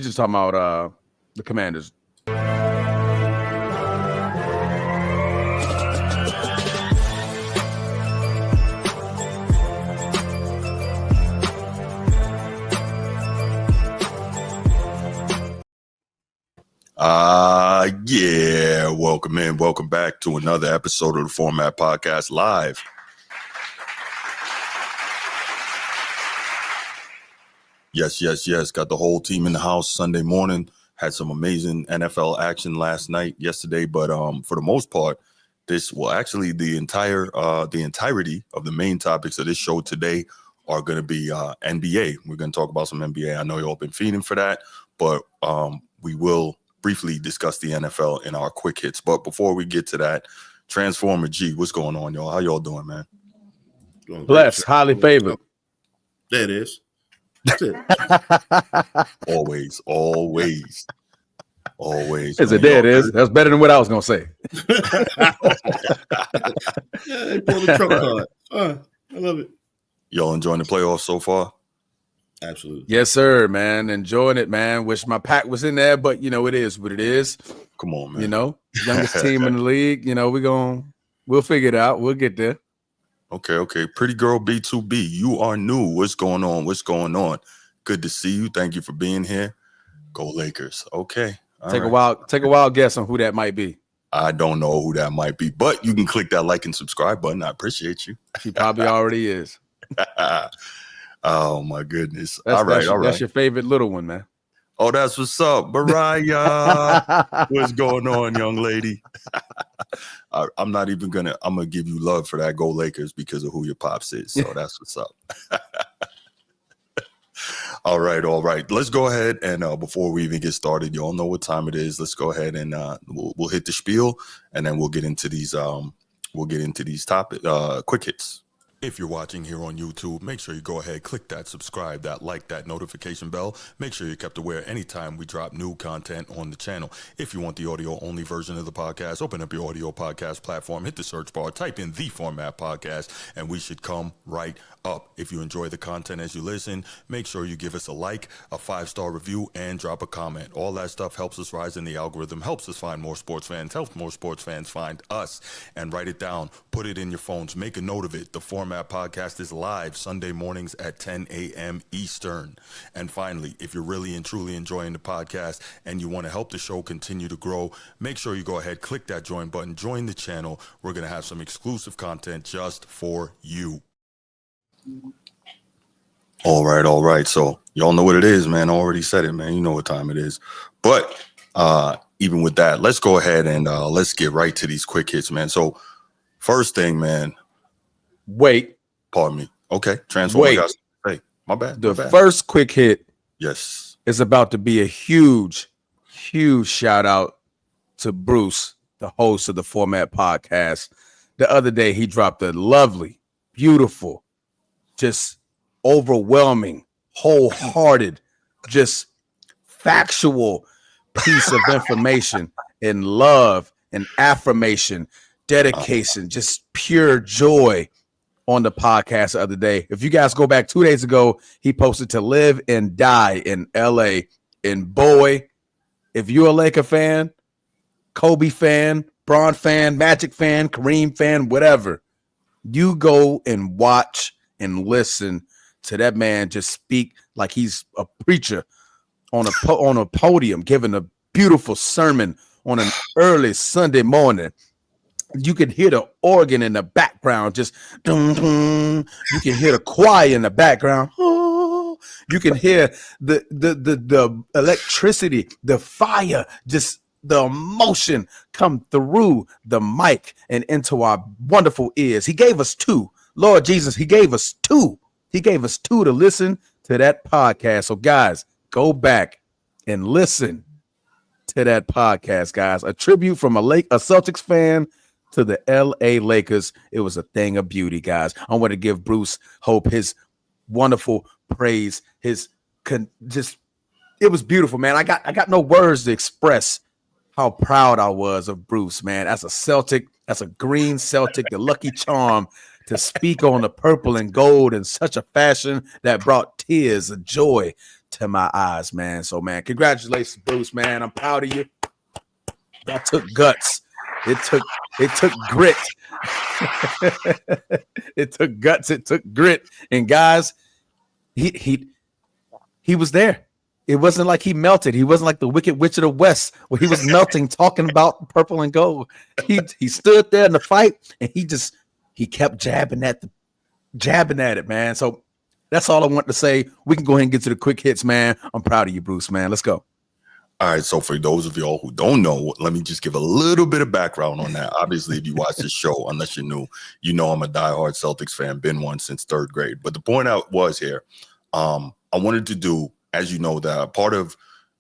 Just talking about the Commanders. Yeah, welcome back to another episode of the Format Podcast Live. Yes. Got the whole team in the house Sunday morning. Had some amazing NFL action yesterday, but for the most part, the entirety of the main topics of this show today are going to be NBA. We're going to talk about some NBA. I know y'all been feeding for that, but we will briefly discuss the NFL in our quick hits. But before we get to that, Transformer G, what's going on, y'all? How y'all doing, man? Blessed, highly favored. There it is. That's it. Always. Is it there? It is. That's better than what I was gonna say. Pull the trump card. I love it. Y'all enjoying the playoffs so far? Absolutely. Yes, sir, man. Enjoying it, man. Wish my pack was in there, but it is what it is. Come on, man. Youngest team in the league. We'll figure it out. We'll get there. Okay. Pretty girl B2B, you are new. What's going on? Good to see you. Thank you for being here. Go Lakers. Okay. Take a wild guess on who that might be. I don't know who that might be, but you can click that like and subscribe button. I appreciate you. She probably already is. Oh my goodness. All right. That's your favorite little one, man. Oh, that's what's up, Mariah. What's going on, young lady? I'm gonna give you love for that. Go Lakers because of who your pops is. So that's what's up. All right. Let's go ahead and before we even get started, y'all know what time it is. Let's go ahead and we'll hit the spiel, and then we'll get into these topic quick hits. If you're watching here on YouTube, make sure you go ahead, click that subscribe, that like, that notification bell. Make sure you're kept aware anytime we drop new content on the channel. If you want the audio only version of the podcast, open up your audio podcast platform, hit the search bar, type in The Format Podcast, and we should come right up. If you enjoy the content as you listen, make sure you give us a like, a 5-star review, and drop a comment. All that stuff helps us rise in the algorithm, helps us find more sports fans, helps more sports fans find us. And write it down, put it in your phones, make a note of it. The Format Podcast is live Sunday mornings at 10 a.m. Eastern. And finally, if you're really and truly enjoying the podcast and you want to help the show continue to grow, make sure you go ahead, click that join button, join the channel. We're going to have some exclusive content just for you. All right. So y'all know what it is, man. I already said it, man. You know what time it is. But even with that, let's go ahead and let's get right to these quick hits, man. So first thing, man. Wait. Pardon me. Okay. Transform. Hey, my bad. The first quick hit. Yes. Is about to be a huge shout out to Bruce, the host of the Format Podcast. The other day, he dropped a lovely, beautiful, just overwhelming, wholehearted, just factual piece of information and love and affirmation, dedication, just pure joy on the podcast the other day. If you guys go back 2 days ago, he posted to live and die in LA. And boy, if you're a Laker fan, Kobe fan, Bron fan, Magic fan, Kareem fan, whatever, you go and watch and listen to that man just speak like he's a preacher on a podium, giving a beautiful sermon on an early Sunday morning. You can hear the organ in the background, just dum, dum. You can hear the choir in the background. Oh, you can hear the electricity, the fire, just the emotion come through the mic and into our wonderful ears. He gave us two. Lord Jesus, he gave us two. He gave us two to listen to that podcast. So guys, go back and listen to that podcast, guys. A tribute from a Celtics fan to the LA Lakers. It was a thing of beauty, guys. I want to give Bruce Hope his wonderful praise. It was beautiful, man. I got no words to express how proud I was of Bruce, man. As a Celtic, as a green Celtic, the lucky charm to speak on the purple and gold in such a fashion that brought tears of joy to my eyes, man. So, man, congratulations, Bruce, man. I'm proud of you. That took guts. It took grit. It took guts. It took grit. And guys, he was there. It wasn't like he melted. He wasn't like the Wicked Witch of the West where he was melting, talking about purple and gold. He stood there in the fight and he kept jabbing at it, man. So that's all I want to say. We can go ahead and get to the quick hits, man. I'm proud of you, Bruce, man. Let's go. All right, so for those of y'all who don't know, let me just give a little bit of background on that. Obviously, if you watch this show, unless you're new, you know I'm a diehard Celtics fan, been one since third grade. But the point out was here, I wanted to do, as you know, that part of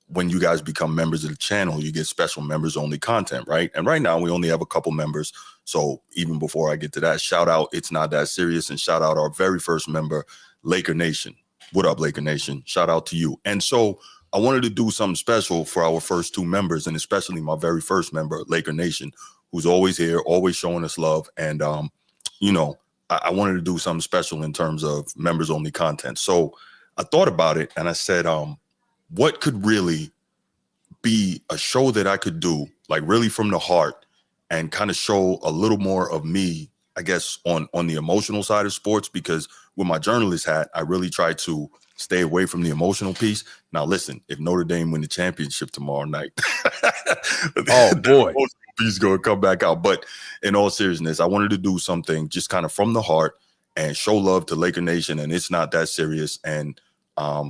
when you guys become members of the channel, you get special members-only content, right? And right now, we only have a couple members. So even before I get to that, shout out It's Not That Serious, and shout out our very first member, Laker Nation. What up, Laker Nation? Shout out to you. And so I wanted to do something special for our first two members, and especially my very first member, Laker Nation, who's always here, always showing us love. And, I wanted to do something special in terms of members-only content. So I thought about it, and I said, what could really be a show that I could do, like really from the heart, and kind of show a little more of me, I guess, on the emotional side of sports, because with my journalist hat, I really try to stay away from the emotional piece. Now, listen, if Notre Dame win the championship tomorrow night, oh boy, the piece is going to come back out. But in all seriousness, I wanted to do something just kind of from the heart and show love to Laker Nation, and It's Not That Serious. And I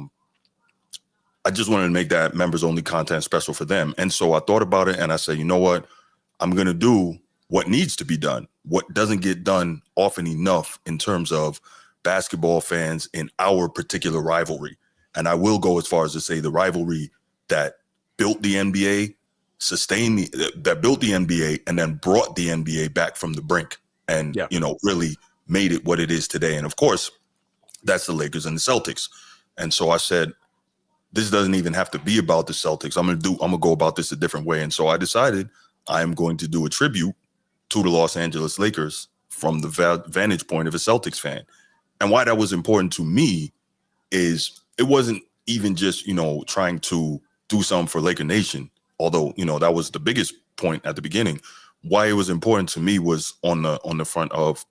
just wanted to make that members only content special for them. And so I thought about it, and I said, you know what? I'm going to do what needs to be done, what doesn't get done often enough in terms of basketball fans in our particular rivalry. And I will go as far as to say the rivalry that built the NBA, that built the NBA, and then brought the NBA back from the brink and, really made it what it is today. And of course, that's the Lakers and the Celtics. And so I said, this doesn't even have to be about the Celtics. I'm going to go about this a different way. And so I decided I am going to do a tribute to the Los Angeles Lakers from the vantage point of a Celtics fan. And why that was important to me is it wasn't even just, trying to do something for Laker Nation, although, that was the biggest point at the beginning. Why it was important to me was on the front of,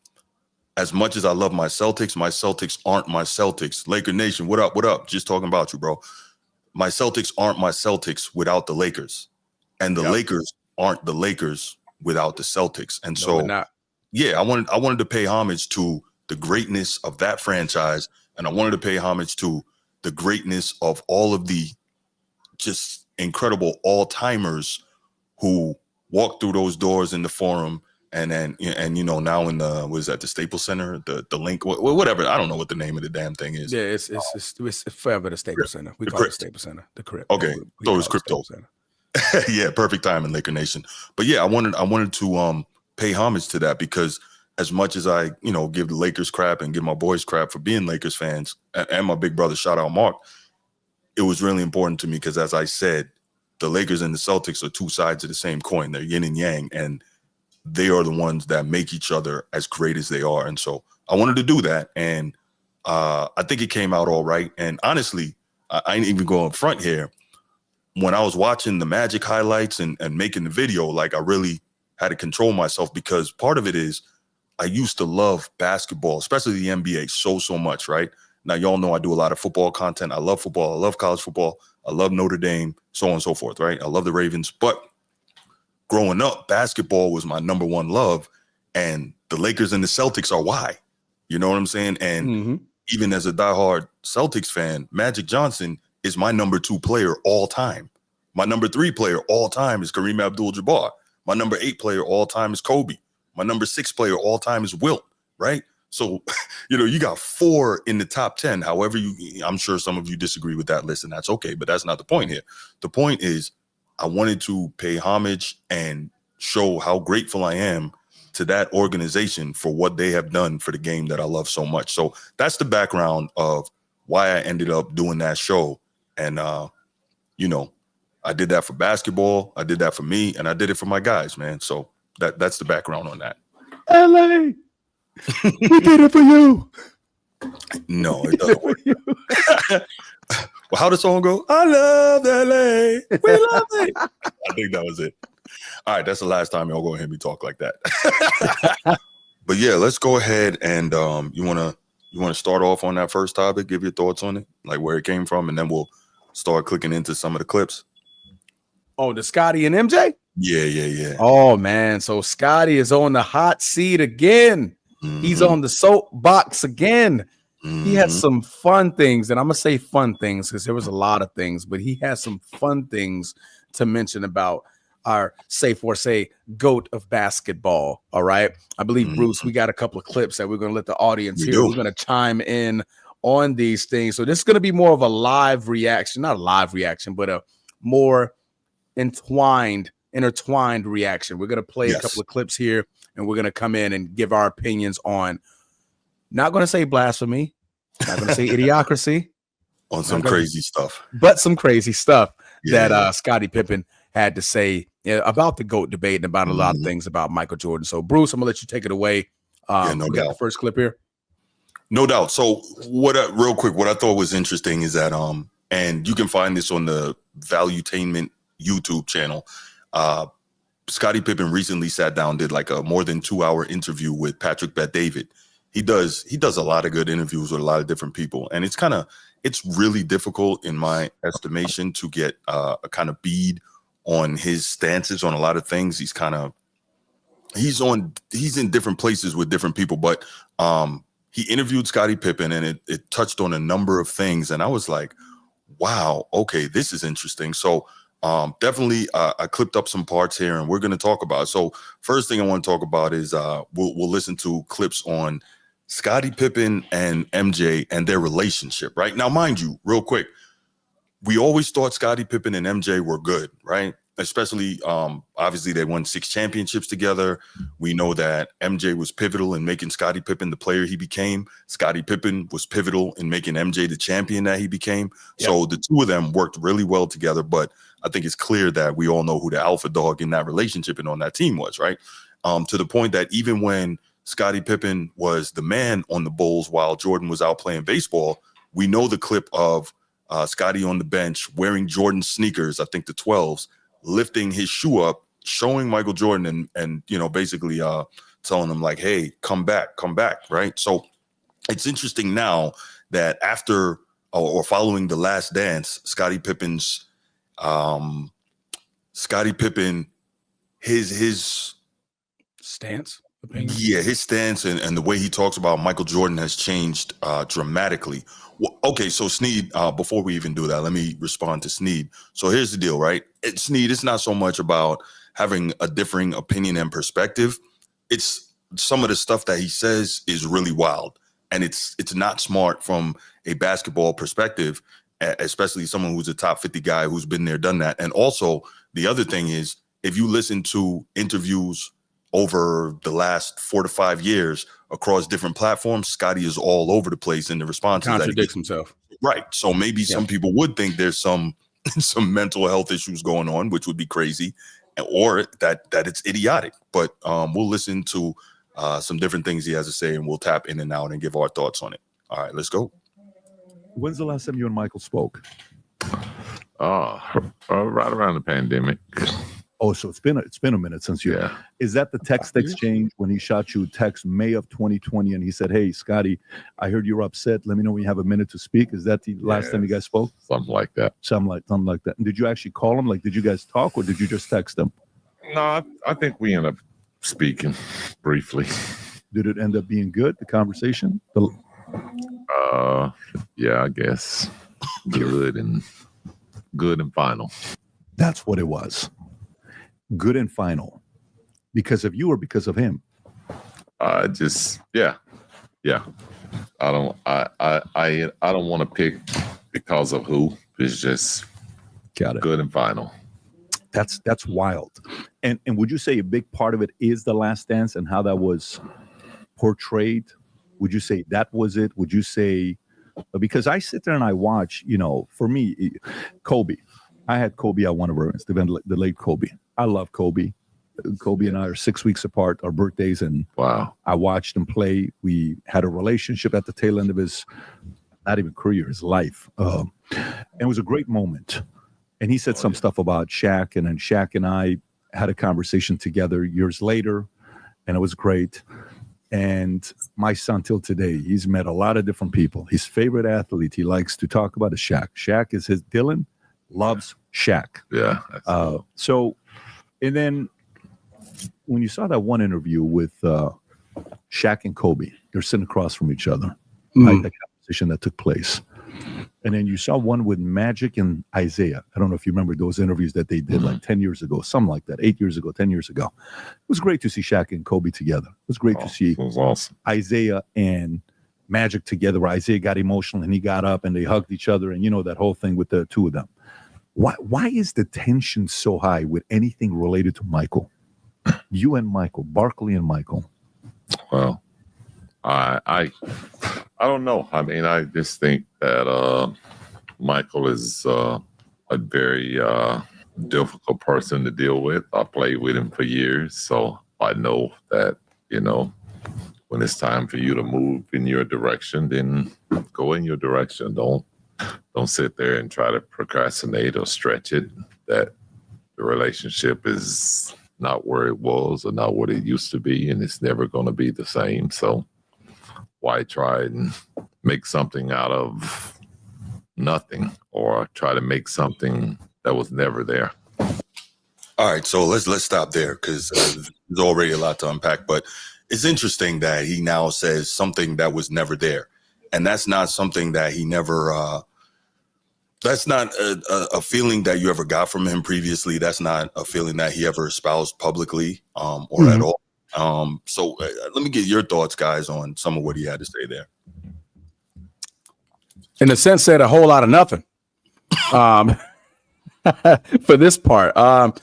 as much as I love my Celtics aren't my Celtics. Laker Nation, what up, what up? Just talking about you, bro. My Celtics aren't my Celtics without the Lakers. And the Lakers aren't the Lakers without the Celtics. And so, I wanted to pay homage to the greatness of that franchise. And I wanted to pay homage to the greatness of all of the just incredible all-timers who walked through those doors in the Forum. And then, now in the Staples Center, the Link, whatever. I don't know what the name of the damn thing is. Yeah, it's forever the Staples Center. We call it Staples Center, the Crypt. Okay, so it was Crypto. Yeah, perfect time in Laker Nation. But yeah, I wanted to pay homage to that, because as much as I, give the Lakers crap and give my boys crap for being Lakers fans, and my big brother, shout out Mark, it was really important to me because, as I said, the Lakers and the Celtics are two sides of the same coin. They're yin and yang, and they are the ones that make each other as great as they are. And so I wanted to do that. And I think it came out all right. And honestly, I ain't even going front here. When I was watching the Magic highlights and making the video, like, I really had to control myself, because part of it is I used to love basketball, especially the NBA, so much, right? Now, y'all know I do a lot of football content. I love football. I love college football. I love Notre Dame, so on and so forth, right? I love the Ravens. But growing up, basketball was my number one love, and the Lakers and the Celtics are why. You know what I'm saying? And even as a diehard Celtics fan, Magic Johnson is my number 2 player all time. My number 3 player all time is Kareem Abdul-Jabbar. My number 8 player all time is Kobe. My number 6 player all time is Wilt, right? So, you got 4 in the top 10. However, I'm sure some of you disagree with that list, and that's okay, but that's not the point here. The point is, I wanted to pay homage and show how grateful I am to that organization for what they have done for the game that I love so much. So that's the background of why I ended up doing that show. And, I did that for basketball. I did that for me, and I did it for my guys, man. So that's the background on that. LA, we did it for you. No, it doesn't work. Well, how the song go? I love LA. We love it. I think that was it. All right, that's the last time y'all gonna hear me talk like that. But yeah, let's go ahead and you wanna start off on that first topic, give your thoughts on it, like where it came from, and then we'll start clicking into some of the clips. Oh, the Scottie and MJ? Yeah. Oh man, so Scottie is on the hot seat again. He's on the soapbox again. He had some fun things, and I'm gonna say fun things because there was a lot of things, but he had some fun things to mention about our say GOAT of basketball. All right. I believe, Bruce, we got a couple of clips that we're gonna let the audience hear. We're gonna chime in on these things. So this is gonna be more of a live reaction, not a live reaction, but a more intertwined reaction. We're gonna play a couple of clips here, and we're gonna come in and give our opinions on. Not gonna say blasphemy. Not going to say idiocracy on some crazy stuff, but some crazy stuff that Scottie Pippen had to say about the GOAT debate and about a lot of things about Michael Jordan. So, Bruce, I'm going to let you take it away. No we doubt. got the first clip here. No doubt. So, real quick, what I thought was interesting is that, and you can find this on the Valuetainment YouTube channel. Scottie Pippen recently sat down, did like a more than 2-hour interview with Patrick Bet-David. He does a lot of good interviews with a lot of different people, and it's really difficult in my estimation to get a kind of bead on his stances on a lot of things. He's in different places with different people, but he interviewed Scottie Pippen, and it touched on a number of things, and I was like, wow, okay, this is interesting. So definitely I clipped up some parts here, and we're going to talk about it. So first thing I want to talk about is we'll listen to clips on Scottie Pippen and MJ and their relationship, right? Now, mind you, real quick, we always thought Scottie Pippen and MJ were good, right? Especially, obviously, they won 6 championships together. We know that MJ was pivotal in making Scottie Pippen the player he became. Scottie Pippen was pivotal in making MJ the champion that he became. Yep. So the two of them worked really well together, but I think it's clear that we all know who the alpha dog in that relationship and on that team was, right? To the point that even when Scottie Pippen was the man on the Bulls while Jordan was out playing baseball, we know the clip of Scottie on the bench wearing Jordan sneakers, I think the 12s, lifting his shoe up, showing Michael Jordan and basically telling him like, hey, come back, right? So it's interesting now that after or following The Last Dance, Scottie Pippen, his stance, opinion. Yeah, his stance and the way he talks about Michael Jordan has changed dramatically. Well, okay, so Sneed, before we even do that, let me respond to Sneed. So here's the deal, right? Sneed, it's not so much about having a differing opinion and perspective. It's some of the stuff that he says is really wild, and it's not smart from a basketball perspective, especially someone who's a top 50 guy who's been there, done that. And also, the other thing is, if you listen to interviews over the last 4 to 5 years across different platforms, Scottie is all over the place in the responses. He contradicts himself. Right. So maybe some people would think there's some mental health issues going on, which would be crazy, or that it's idiotic. But we'll listen to some different things he has to say, and we'll tap in and out and give our thoughts on it. All right, let's go. When's the last time you and Michael spoke? Right around the pandemic. Oh, so it's been a minute since you. Yeah. Is that the text exchange when he shot you a text May of 2020 and he said, "Hey, Scottie, I heard you're upset. Let me know when you have a minute to speak." Is that the last time you guys spoke? Something like that. Something like that. And did you actually call him? Like, did you guys talk or did you just text him? No, I think we ended up speaking briefly. Did it end up being good? The conversation? Yeah, I guess good and final. That's what it was. Good and final. Because of you or because of him? Yeah. I don't want to pick because of who. It's just got it. Good and final. That's wild. And would you say a big part of it is The Last Dance and how that was portrayed? Would you say that was it? Would you say, because I sit there and I watch, for me, Kobe. I had Kobe at one of our events, the late Kobe. I love Kobe. Kobe and I are 6 weeks apart, our birthdays, and Wow. I watched him play. We had a relationship at the tail end of his, not even career, his life. And it was a great moment. And he said some stuff about Shaq, and then Shaq and I had a conversation together years later, and it was great. And my son, till today, he's met a lot of different people. His favorite athlete he likes to talk about is Shaq. Shaq is his, Dylan loves Shaq. Yeah. So, and then when you saw that one interview with Shaq and Kobe, they're sitting across from each other, right? The conversation that took place. And then you saw one with Magic and Isaiah. I don't know if you remember those interviews that they did like 10 years ago, something like that, 8 years ago, 10 years ago. It was great to see Shaq and Kobe together. It was great to see It was awesome. Isaiah and Magic together, where Isaiah got emotional and he got up and they hugged each other, and you know that whole thing with the two of them. Why is the tension so high with anything related to Michael? You and Michael, Barkley and Michael. Well, I don't know. I mean, I just think that Michael is a very difficult person to deal with. I played with him for years, so I know that, you know, when it's time for you to move in your direction, then go in your direction. Don't sit there and try to procrastinate or stretch it. That the relationship is not where it was or not what it used to be, and it's never going to be the same. So why try and make something out of nothing, or try to make something that was never there? All right, so let's stop there, because there's already a lot to unpack. But it's interesting that he now says something that was never there, and that's not something that he never. That's not a feeling that you ever got from him previously. That's not a feeling that he ever espoused publicly or at all. So let me get your thoughts, guys, on some of what he had to say there. In a sense, said a whole lot of nothing. For this part,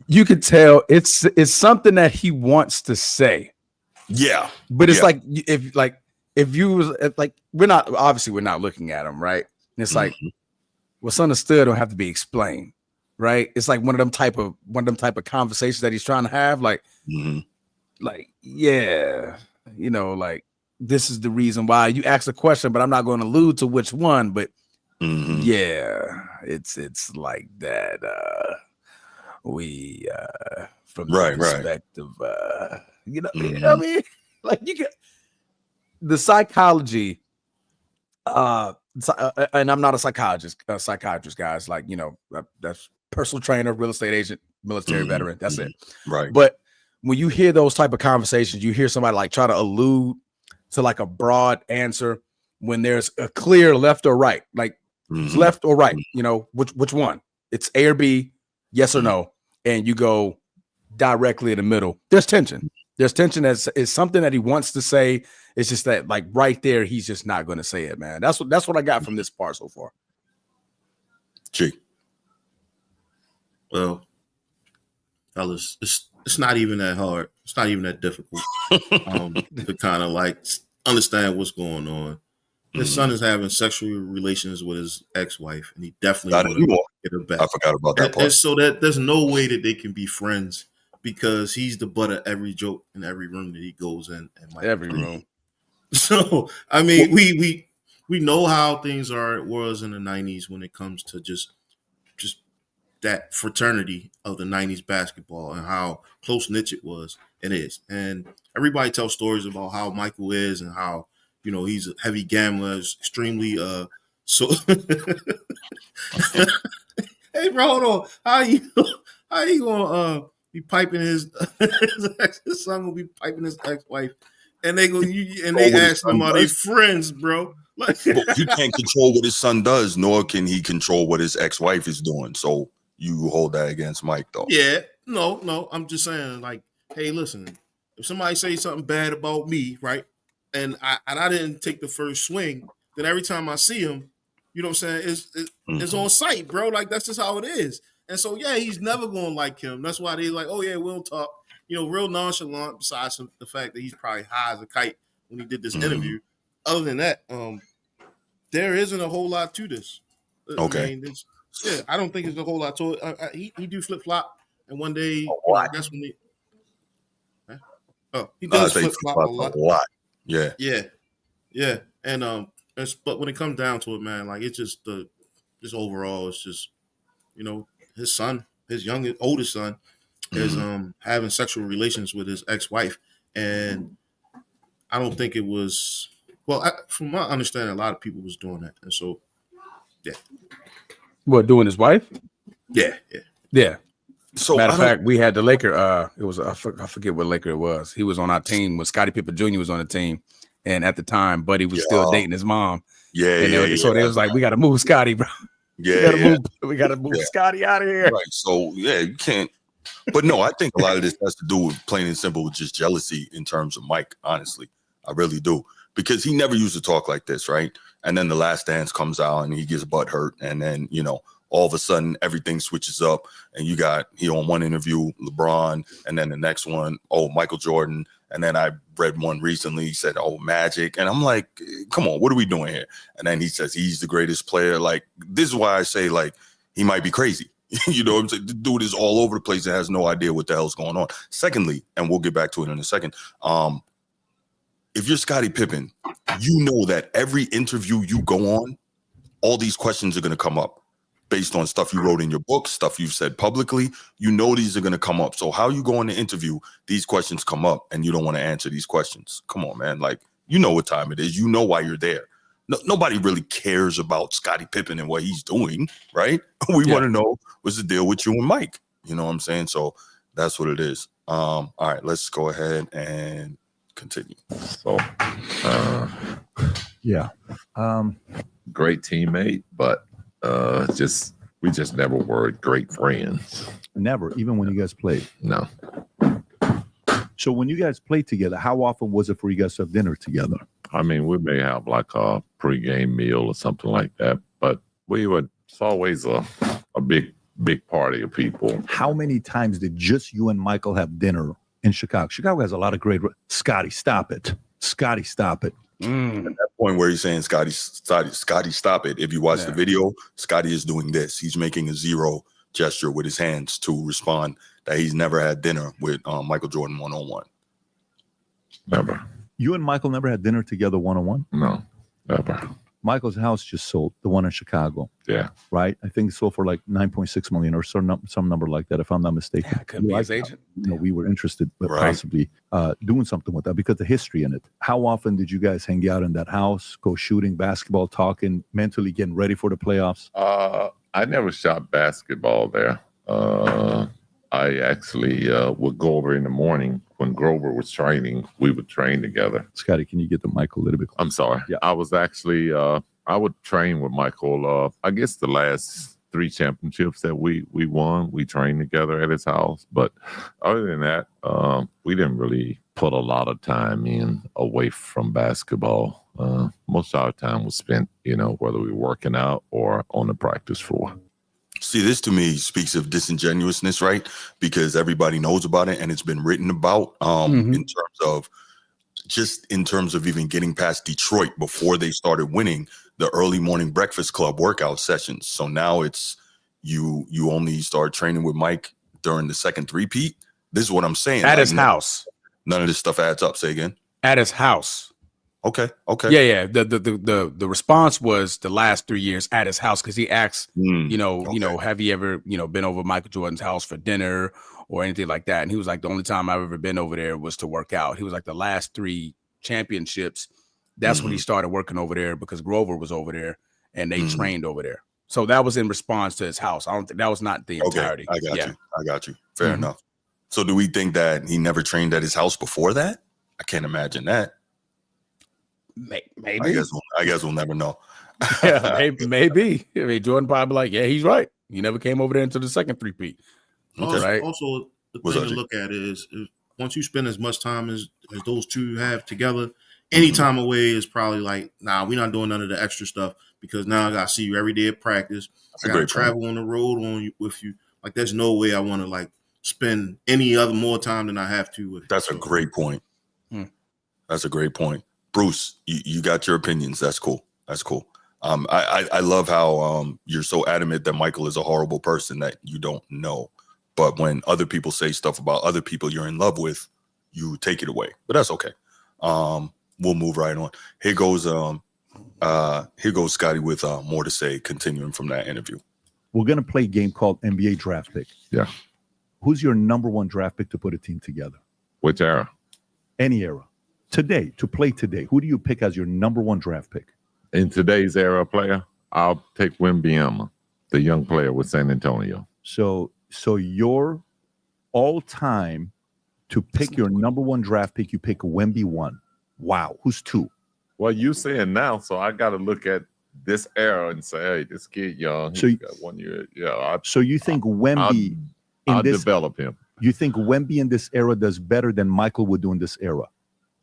you could tell it's something that he wants to say. Yeah, but it's if you was like, we're not looking at him, right? And it's like, what's understood don't have to be explained, right? It's like one of them type of conversations that he's trying to have, like, like, yeah, you know, like, this is the reason why you asked a question, but I'm not going to allude to which one, but yeah, it's like that. We from the perspective, you know, I mean, like, you get the psychology, and I'm not a psychiatrist, guys. Like, you know, that's personal trainer, real estate agent, military veteran. That's it. Right. But when you hear those type of conversations, you hear somebody like try to allude to like a broad answer when there's a clear left or right, like it's left or right, you know, which one? It's A or B, yes or no, and you go directly in the middle. There's tension. There's tension that is something that he wants to say. It's just that, like, right there, he's just not going to say it, man. That's what I got from this part so far. Gee. Well, fellas, it's not even that hard. It's not even that difficult to kind of like understand what's going on. His son is having sexual relations with his ex-wife, and he definitely want to get her back. I forgot about that part. And so that there's no way that they can be friends, because he's the butt of every joke in every room that he goes in. Every room. So, I mean, we know how things was in the 90s when it comes to just that fraternity of the 90s basketball and how close-knit it was and is. And everybody tells stories about how Michael is and how, you know, he's a heavy gambler, extremely so hey bro, hold on. How you gonna be piping his son will be piping his ex-wife, and they ask him, are they friends, bro? Like, but you can't control what his son does, nor can he control what his ex-wife is doing. So you hold that against Mike, though. Yeah, no, I'm just saying, like, hey, listen, if somebody says something bad about me, right, and I didn't take the first swing, then every time I see him, you know what I'm saying, it's on sight, bro. Like, that's just how it is. And so, yeah, he's never going to like him. That's why they like, oh, yeah, we'll talk. You know, real nonchalant, besides the fact that he's probably high as a kite when he did this interview. Other than that, there isn't a whole lot to this. Okay. I mean, I don't think there's a whole lot to it. He do flip-flop And one day, lot. that's when he I does say flip flop a lot. Yeah. Yeah. And but when it comes down to it, man, like it's just just overall, it's just his son, his oldest son, is having sexual relations with his ex-wife, and I don't think it was. Well, from my understanding, a lot of people was doing that, and so What, doing his wife? yeah. Yeah. So Matter of fact, we had the Laker. It was I forget what Laker it was. He was on our team when Scottie Pippen Jr. was on the team, and at the time, Buddy was still dating his mom. So they was like, "We got to move Scottie, bro. We got to move Scottie out of here." Right. So you can't. But no, I think a lot of this has to do with plain and simple with just jealousy in terms of Mike. Honestly, I really do, because he never used to talk like this, right? And then The Last Dance comes out and he gets butt hurt, and then all of a sudden everything switches up, and you got on one interview LeBron, and then the next one, Michael Jordan, and then I read one recently, he said, Magic, and I'm like, come on, what are we doing here? And then he says he's the greatest player. Like, this is why I say, like, he might be crazy. You know what I'm saying? The dude is all over the place and has no idea what the hell's going on. Secondly, and we'll get back to it in a second, if you're Scottie Pippen, you know that every interview you go on, all these questions are going to come up based on stuff you wrote in your book, stuff you've said publicly. You know these are going to come up. So how you go on the interview, these questions come up, and you don't want to answer these questions. Come on, man. Like, you know what time it is. You know why you're there. Nobody really cares about Scottie Pippen and what he's doing, right? We want to know what's the deal with you and Mike. You know what I'm saying? So that's what it is. All right, let's go ahead and continue. So, great teammate, but we just never were great friends. Never, even when you guys played. No. So when you guys played together, how often was it for you guys to have dinner together? I mean, we may have like a pregame meal or something like that, but it's always a big party of people. How many times did just you and Michael have dinner in Chicago? Chicago has a lot of great. Scottie, stop it. Scottie, stop it. At that point where he's saying, Scottie, stop it. If you watch the video, Scottie is doing this. He's making a zero gesture with his hands to respond that he's never had dinner with Michael Jordan one-on-one. Never. You and Michael never had dinner together one-on-one? No, never. Michael's house just sold, the one in Chicago. Yeah. Right? I think it sold for like $9.6 million or some number like that, if I'm not mistaken. Yeah, could be his agent. We were interested in possibly doing something with that because the history in it. How often did you guys hang out in that house, go shooting, basketball, talking, mentally getting ready for the playoffs? I never shot basketball there. I actually would go over in the morning when Grover was training. We would train together. Scottie, can you get the mic a little bit closer? I'm sorry. Yeah. I was actually, I would train with Michael. I guess the last 3 championships that we won, we trained together at his house. But other than that, we didn't really put a lot of time in away from basketball. Most of our time was spent, whether we were working out or on the practice floor. See, this to me speaks of disingenuousness, right? Because everybody knows about it and it's been written about in terms of even getting past Detroit before they started winning the early morning breakfast club workout sessions. So now it's you only start training with Mike during the second three-peat. This is what I'm saying. At his house. None of this stuff adds up. Say again. At his house. Okay. Yeah. The response was the last 3 years at his house because he asked, have you ever, been over Michael Jordan's house for dinner or anything like that? And he was like, the only time I've ever been over there was to work out. He was like, the last 3 championships, that's when he started working over there because Grover was over there and they trained over there. So that was in response to his house. I don't think that was not the entirety. I got you. Fair enough. So do we think that he never trained at his house before that? I can't imagine that. Maybe. I guess we'll never know. Yeah, maybe. I mean, Jordan probably like, yeah, he's right. He never came over there until the second three-peat. Okay. Also, the thing to look at is once you spend as much time as those two have together, any time away is probably like, nah, we're not doing none of the extra stuff because now I got to see you every day at practice. I got to travel on the road with you. Like, there's no way I want to like spend any other more time than I have to. That's a great point. That's a great point. Bruce, you got your opinions. That's cool. I love how you're so adamant that Michael is a horrible person that you don't know But when other people say stuff about other people you're in love with, you take it away. But that's okay. We'll move right on. Here goes Scottie with more to say, continuing from that interview. We're going to play a game called NBA Draft Pick. Yeah. Who's your number one draft pick to put a team together? Which era? Any era. Today, to play today, who do you pick as your number one draft pick? In today's era player, I'll take Wembanyama, the young player with San Antonio. So your all-time to pick your number one draft pick, you pick Wemby 1. Wow. Who's 2? Well, you saying now, so I got to look at this era and say, hey, this kid young. So he's got 1 year. Yeah. So you think Wemby I'll develop him. You think Wemby in this era does better than Michael would do in this era?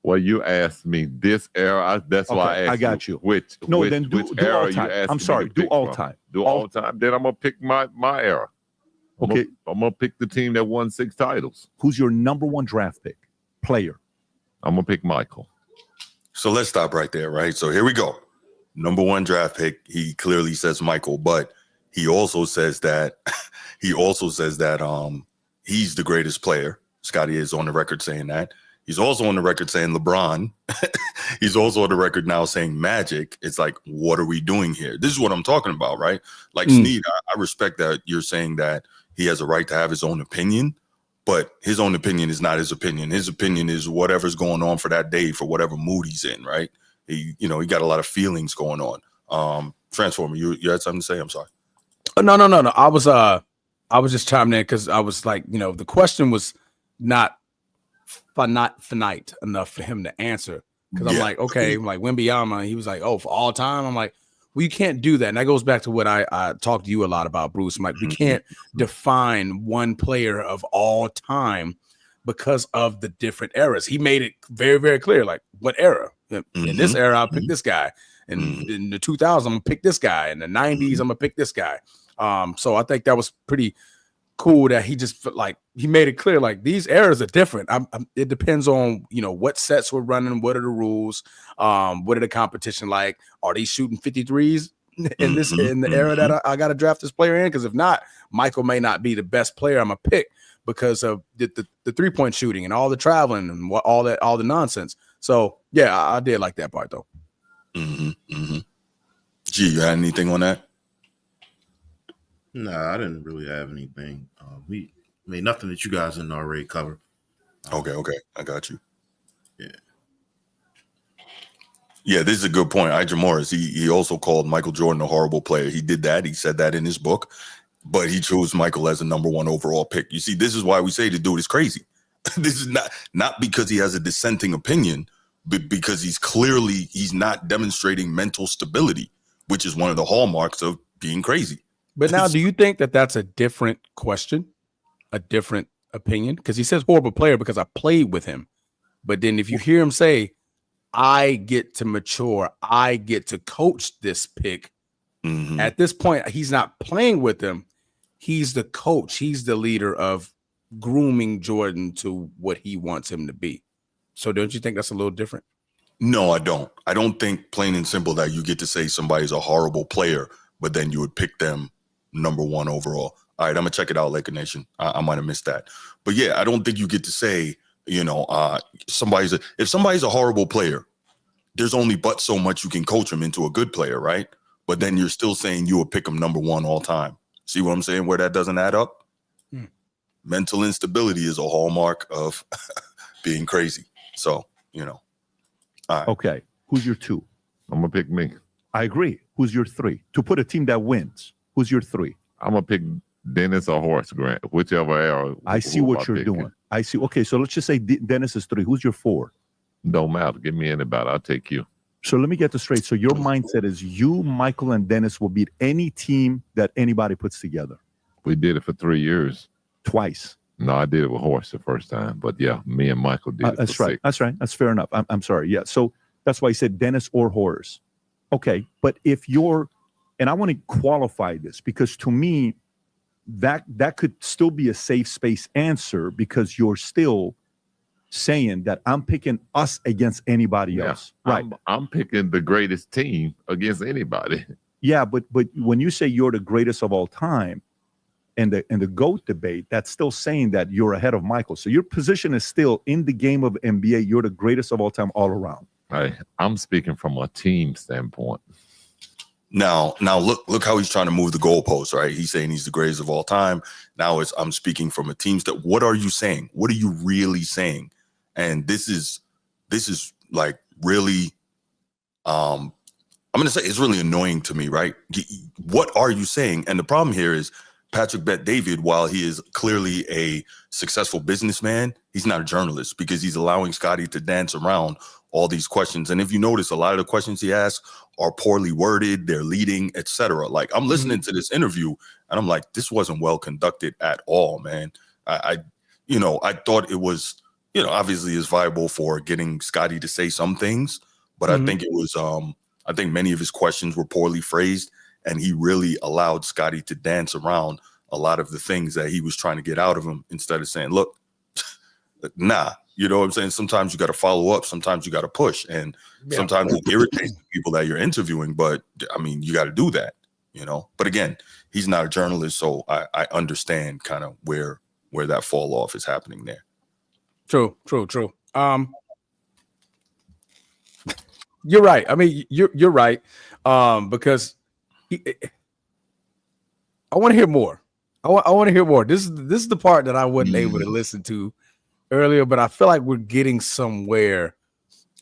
Well, you asked me this era. That's why I asked I got you. Which then do era all time. you asked I'm me sorry, to do pick all from. time. Do all time. Then I'm going to pick my era. Okay. I'm going to pick the team that won 6 titles. Who's your number one draft pick? Player. I'm going to pick Michael. So let's stop right there, right? So here we go. Number one draft pick. He clearly says Michael, but he also says that he's the greatest player. Scottie is on the record saying that. He's also on the record saying LeBron. He's also on the record now saying Magic. It's like, what are we doing here? This is what I'm talking about, right? Like, Sneed, I respect that you're saying that he has a right to have his own opinion, but his own opinion is not his opinion. His opinion is whatever's going on for that day, for whatever mood he's in, right? He got a lot of feelings going on. Transformer, you had something to say? I'm sorry. No. I was just chiming in because I was like, the question was not finite enough for him to answer. Because I'm like, okay, like Wembanyama, he was like, oh, for all time. I'm like, well, you can't do that. And that goes back to what I talked to you a lot about, Bruce. I'm like, we can't define one player of all time because of the different eras. He made it very, very clear, like what era. In this era, I'll pick this guy. And in the 2000s, I'm gonna pick this guy. In the 90s, I'm gonna pick this guy. So I think that was pretty cool that he just like he made it clear like these eras are different. It depends on what sets we're running, what are the rules, what are the competition like? Are they shooting 53s in the era that I got to draft this player in? Because if not, Michael may not be the best player I'm gonna pick because of the 3-point shooting and all the traveling and all the nonsense. So yeah, I did like that part though. Gee, you had anything on that? Nah, I didn't really have anything. We made nothing that you guys didn't already cover. Okay, I got you. Yeah, this is a good point. Ija Morris, he also called Michael Jordan a horrible player. He did that. He said that in his book, but he chose Michael as a number one overall pick. You see, this is why we say the dude is crazy. This is not because he has a dissenting opinion, but because he's not demonstrating mental stability, which is one of the hallmarks of being crazy. But now, do you think that that's a different question, a different opinion? Because he says horrible player because I played with him. But then if you hear him say, I get to mature, I get to coach this pick. At this point, he's not playing with him. He's the coach. He's the leader of grooming Jordan to what he wants him to be. So don't you think that's a little different? No, I don't. I don't think plain and simple that you get to say somebody's a horrible player, but then you would pick them number one overall. All right, I'm gonna check it out, Laker Nation. I might have missed that, but yeah, I don't think you get to say, if somebody's a horrible player, there's only but so much you can coach him into a good player, right? But then you're still saying you would pick him number one all time. See what I'm saying? Where that doesn't add up? Mental instability is a hallmark of being crazy. So, all right. Okay, who's your 2? I'm going to pick me. I agree. Who's your 3? To put a team that wins, who's your 3? I'm going to pick Dennis or Horace Grant, whichever era. I see what you're doing. I see. Okay, so let's just say Dennis is 3. Who's your 4? Don't matter. Give me anybody. I'll take you. So let me get this straight. So your mindset is you, Michael, and Dennis will beat any team that anybody puts together. We did it for 3 years. Twice. No, I did it with Horace the first time. But yeah, me and Michael did it. That's right. 6. That's right. That's fair enough. I'm sorry. Yeah. So that's why I said Dennis or Horace. Okay. But if you're, and I want to qualify this because to me, that could still be a safe space answer because you're still saying that I'm picking us against anybody else. Right. I'm picking the greatest team against anybody. Yeah, but when you say you're the greatest of all time, and the GOAT debate, that's still saying that you're ahead of Michael. So your position is still in the game of NBA. You're the greatest of all time, all around. I'm speaking from a team standpoint. Now look how he's trying to move the goalposts, right? He's saying he's the greatest of all time. Now I'm speaking from a team that. What are you saying? What are you really saying? And this is like really, I'm going to say it's really annoying to me, right? What are you saying? And the problem here is Patrick Bet-David, while he is clearly a successful businessman, he's not a journalist because he's allowing Scottie to dance around all these questions. And if you notice, a lot of the questions he asks are poorly worded, they're leading, etc. Like I'm listening to this interview and I'm like, this wasn't well conducted at all, man. I thought it was, obviously is viable for getting Scottie to say some things, but I think it was, I think many of his questions were poorly phrased, and he really allowed Scottie to dance around a lot of the things that he was trying to get out of him instead of saying, look, nah, you know what I'm saying? Sometimes you got to follow up. Sometimes you got to push. And sometimes it irritates the people that you're interviewing, but I mean, you got to do that, But again, he's not a journalist, so I understand kind of where that fall off is happening there. True. You're right. I mean, you're right. Because I want to hear more. I want to hear more. This is the part that I wasn't able to listen to earlier, but I feel like we're getting somewhere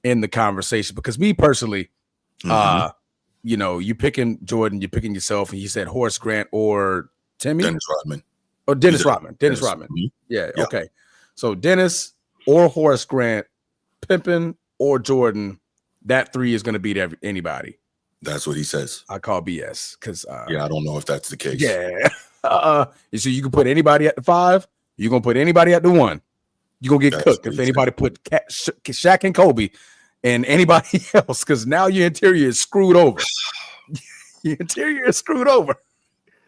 in the conversation because me personally, you picking Jordan, you're picking yourself, and you said Horace Grant or Timmy? Dennis Rodman. Oh, Dennis Rodman. Dennis Rodman. Yeah, okay. So Dennis or Horace Grant, Pippen or Jordan, that three is going to beat anybody. That's what he says. I call BS because I don't know if that's the case. Yeah. So you can put anybody at the 5. You're gonna put anybody at the 1. You're gonna get cooked if anybody put Shaq and Kobe and anybody else, because now your interior is screwed over. Your interior is screwed over.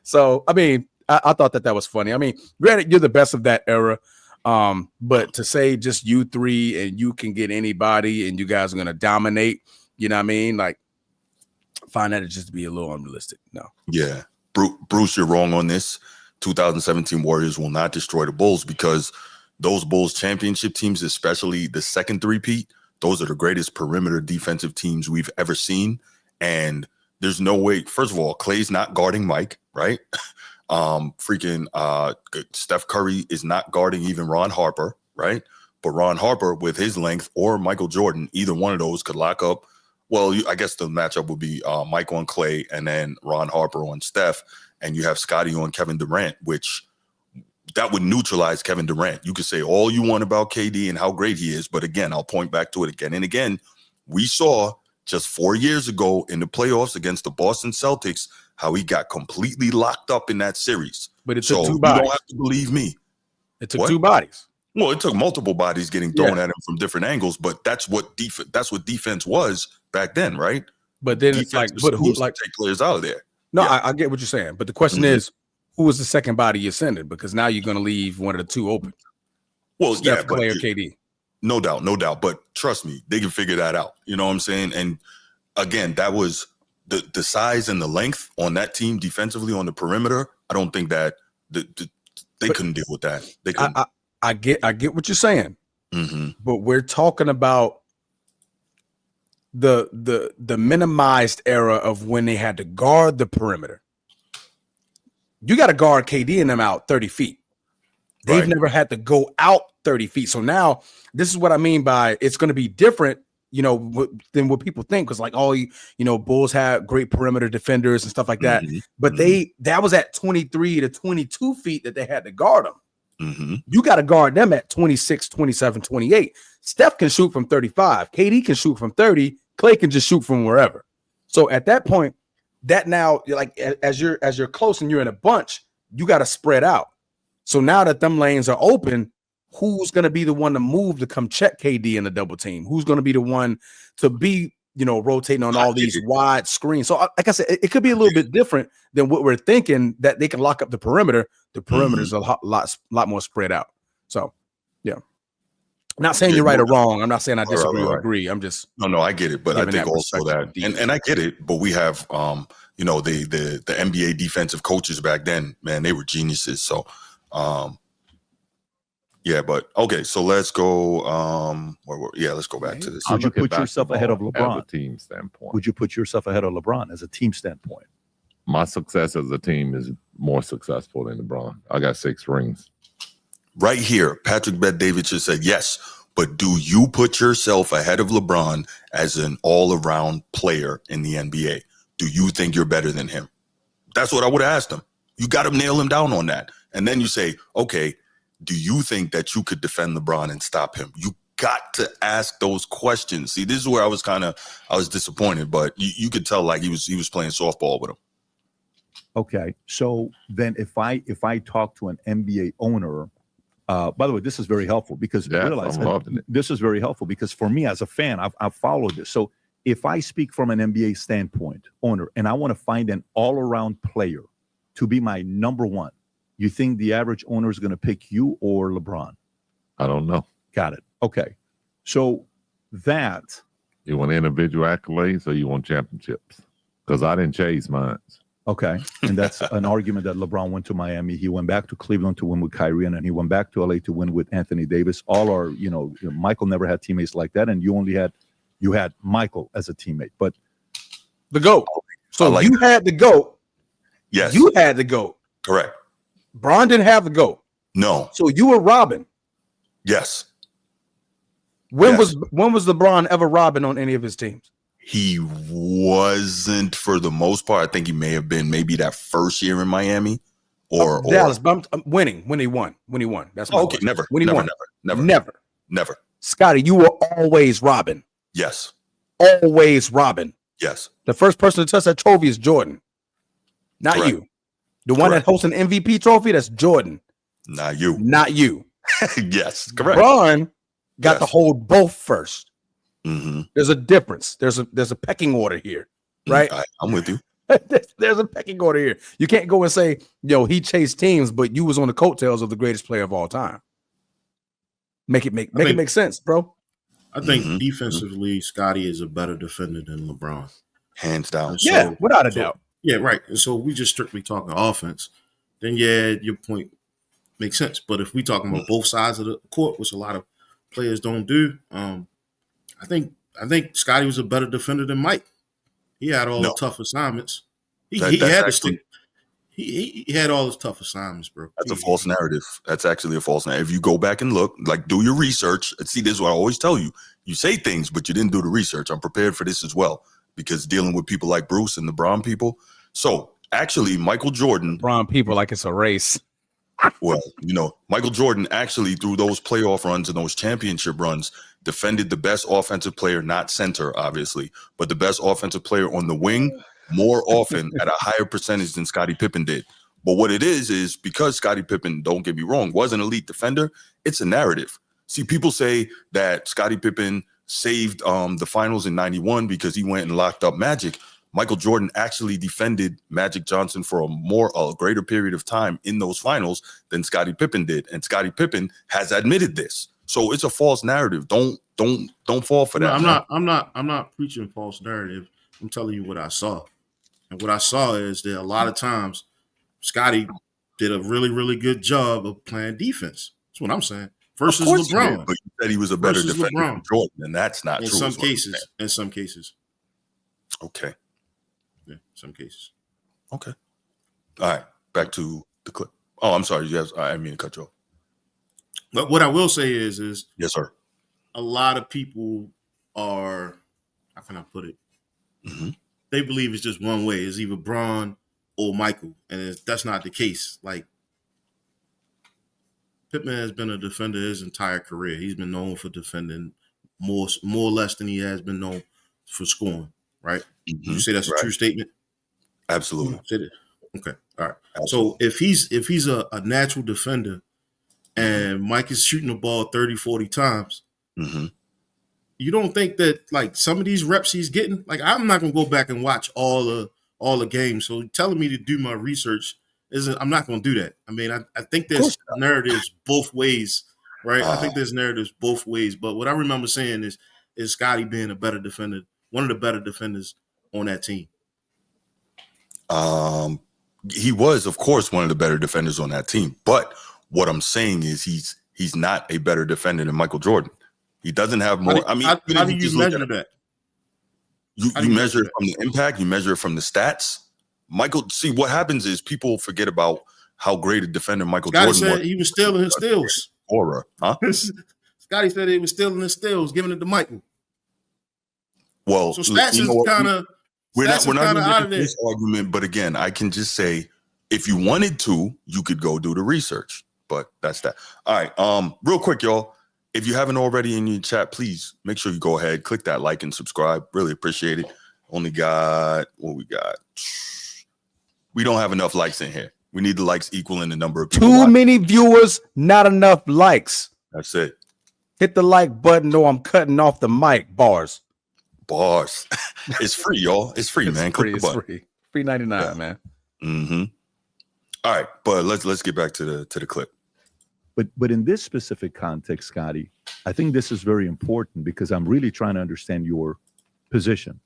So I mean, I thought that was funny. I mean, granted, you're the best of that era. But to say just you three and you can get anybody and you guys are gonna dominate, you know what I mean? Like, find that just to be a little unrealistic. No. Yeah. Bruce, you're wrong on this. 2017 Warriors will not destroy the Bulls because those Bulls championship teams, especially the second three-peat, those are the greatest perimeter defensive teams we've ever seen. And there's no way. First of all, Klay's not guarding Mike, right? Steph Curry is not guarding even Ron Harper, right? But Ron Harper, with his length, or Michael Jordan, either one of those could lock up. Well, I guess the matchup would be Mike on Klay and then Ron Harper on Steph, and you have Scottie on Kevin Durant, which that would neutralize Kevin Durant. You could say all you want about KD and how great he is, but again, I'll point back to it again and again. We saw just 4 years ago in the playoffs against the Boston Celtics how he got completely locked up in that series. But it took 2 bodies. You don't have to believe me. It took 2 bodies. Well, it took multiple bodies getting thrown at him from different angles, but that's what defense was back then, right? But then it's like, but who take players out of there? No, I get what you're saying, but the question is, who was the second body you're sending? Because now you're going to leave one of the 2 open. Well, Steph, Klay, or KD. No doubt. But trust me, they can figure that out. You know what I'm saying? And again, that was the size and the length on that team defensively on the perimeter. I don't think that they couldn't deal with that. They couldn't. I get what you're saying, but we're talking about the minimized era of when they had to guard the perimeter. You got to guard KD and them out 30 feet. They've never had to go out 30 feet. So now this is what I mean by it's going to be different, than what people think. Because like, Bulls have great perimeter defenders and stuff like that. But that was at 23 to 22 feet that they had to guard them. You got to guard them at 26, 27, 28. Steph can shoot from 35. KD can shoot from 30. Klay can just shoot from wherever. So at that point, that now, like as you're close and you're in a bunch, you got to spread out. So now that them lanes are open, who's going to be the one to move to come check KD in the double team? Who's going to be the one to be, rotating on all these wide screens? So like I said, it could be a little bit different than what we're thinking, that they can lock up the perimeter. The perimeter is a lot more spread out. So, yeah. Not saying Yeah, you're right or no, wrong. I'm not saying I right, disagree or right. agree. I'm just No, I get it, but I giving think that also perspective of that, defense. and I get it, but we have, the NBA defensive coaches back then, man, they were geniuses. So, yeah, but okay, so let's go. Let's go back to this. Would you look at put yourself ahead of basketball as LeBron? a team standpoint. Would you put yourself ahead of LeBron as a team standpoint? My success as a team is more successful than LeBron. I got 6 rings. Right here, Patrick Bet-David just said yes, but do you put yourself ahead of LeBron as an all-around player in the NBA? Do you think you're better than him? That's what I would have asked him. You got to nail him down on that. And then you say, okay, do you think that you could defend LeBron and stop him? You got to ask those questions. See, this is where I was disappointed, but you could tell like he was playing softball with him. Okay, so then if I talk to an NBA owner, by the way, this is very helpful because realize I'm loving it. this is very helpful because for me as a fan, I've followed this. So if I speak from an NBA standpoint, owner, and I want to find an all-around player to be my number one, you think the average owner is going to pick you or LeBron? I don't know. Got it. Okay, so that You want individual accolades or you want championships? Because I didn't chase mine. okay, and that's an argument that LeBron went to Miami. He went back to Cleveland to win with Kyrie, and then he went back to LA to win with Anthony Davis. All are, Michael never had teammates like that, and you had Michael as a teammate. But the GOAT. So like you had the GOAT. Yes, You had the GOAT. correct. Bron didn't have the GOAT. No, So you were Robin. yes, When Yes. was LeBron ever Robin on any of his teams? he wasn't for the most part. I think he may have been maybe that first year in Miami or Dallas. But I'm winning when he won. That's my okay, question. never, When he never, won. never. Scottie, you were always Robin. Yes, Always Robin. yes, The first person to touch that trophy is Jordan, not Correct. you. The one Correct. that hosts an MVP trophy, that's Jordan, not you. not you. Yes, correct. Bron got Yes. to hold both first. Mm-hmm. There's a difference. There's a pecking order here, right? I'm with you. There's a pecking order here. You can't go and say, he chased teams, but you was on the coattails of the greatest player of all time. Make it make sense, bro. I think Mhm. defensively, Scottie is a better defender than LeBron. Hands down. And Yeah, without a doubt. Yeah, right. And so we just strictly talking offense, then your point makes sense. But if we talking about both sides of the court, which a lot of players don't do, I think Scottie was a better defender than Mike. He had all No. the tough assignments. He That's had actually- he had all his tough assignments, bro. That's a false narrative. That's actually a false narrative. If you go back and look, like do your research. See, this is what I always tell you. You say things, but you didn't do the research. I'm prepared for this as well because dealing with people like Bruce and the Brown people. So actually, Michael Jordan, Bron people like it's a race. well, Michael Jordan actually through those playoff runs and those championship runs defended the best offensive player, not center, obviously, but the best offensive player on the wing more often at a higher percentage than Scottie Pippen did. But what it is because Scottie Pippen, don't get me wrong, was an elite defender, it's a narrative. See, people say that Scottie Pippen saved the finals in 91 because he went and locked up Magic. Michael Jordan actually defended Magic Johnson for a greater period of time in those finals than Scottie Pippen did. And Scottie Pippen has admitted this. So it's a false narrative. Don't fall for that. I'm not preaching false narrative. I'm telling you what I saw. And what I saw is that a lot of times Scottie did a really, really good job of playing defense. That's what I'm saying. Versus LeBron. But you said he was a better Versus defender LeBron. than Jordan, and that's not In true. some is what I'm cases. In some cases. saying. Okay. Yeah, some cases. Okay. All right. Back to the clip. Oh, I'm sorry. Yes, I didn't mean to cut you off. But what I will say is Yes, sir. a lot of people are, how can I put it? Mm-hmm. They believe it's just one way. It's either Bron or Michael. And that's not the case. Like, Pippen has been a defender his entire career. He's been known for defending more or less than he has been known for scoring, right? Mm-hmm. You say that's a true statement? Absolutely. Okay. All right. Absolutely. So if he's a natural defender and Mike is shooting the ball 30, 40 times, Mm-hmm. you don't think that like some of these reps he's getting, like I'm not gonna go back and watch all the games. So telling me to do my research I'm not gonna do that. I mean, I think there's narratives both ways right? I think there's narratives both ways. But what I remember saying is Scottie being a better defender, one of the better defenders on that team. He was, of course, one of the better defenders on that team. But what I'm saying is he's not a better defender than Michael Jordan. He doesn't have more. How do you measure that? You measure it from the impact. You measure it from the stats. Michael, see, what happens is people forget about how great a defender Michael Jordan said was. he was stealing his steals. Huh? Scottie said he was stealing his steals, giving it to Michael. Well, so stats is kind of we're not going to get this argument, but again, I can just say if you wanted to, you could go do the research. But that's that. All right. Real quick, y'all. If you haven't already in your chat, please make sure you go ahead, click that like and subscribe. Really appreciate it. Only got what we got. We don't have enough likes in here. We need the likes equaling the number of people. Too many viewers, not enough likes. That's it. Hit the like button or I'm cutting off the mic. Bars. It's free, y'all. It's free, man. Click the button. Free. Free 99, man. Mm-hmm. All right, but let's get back to the clip. But in this specific context, Scottie, I think this is very important because I'm really trying to understand your position.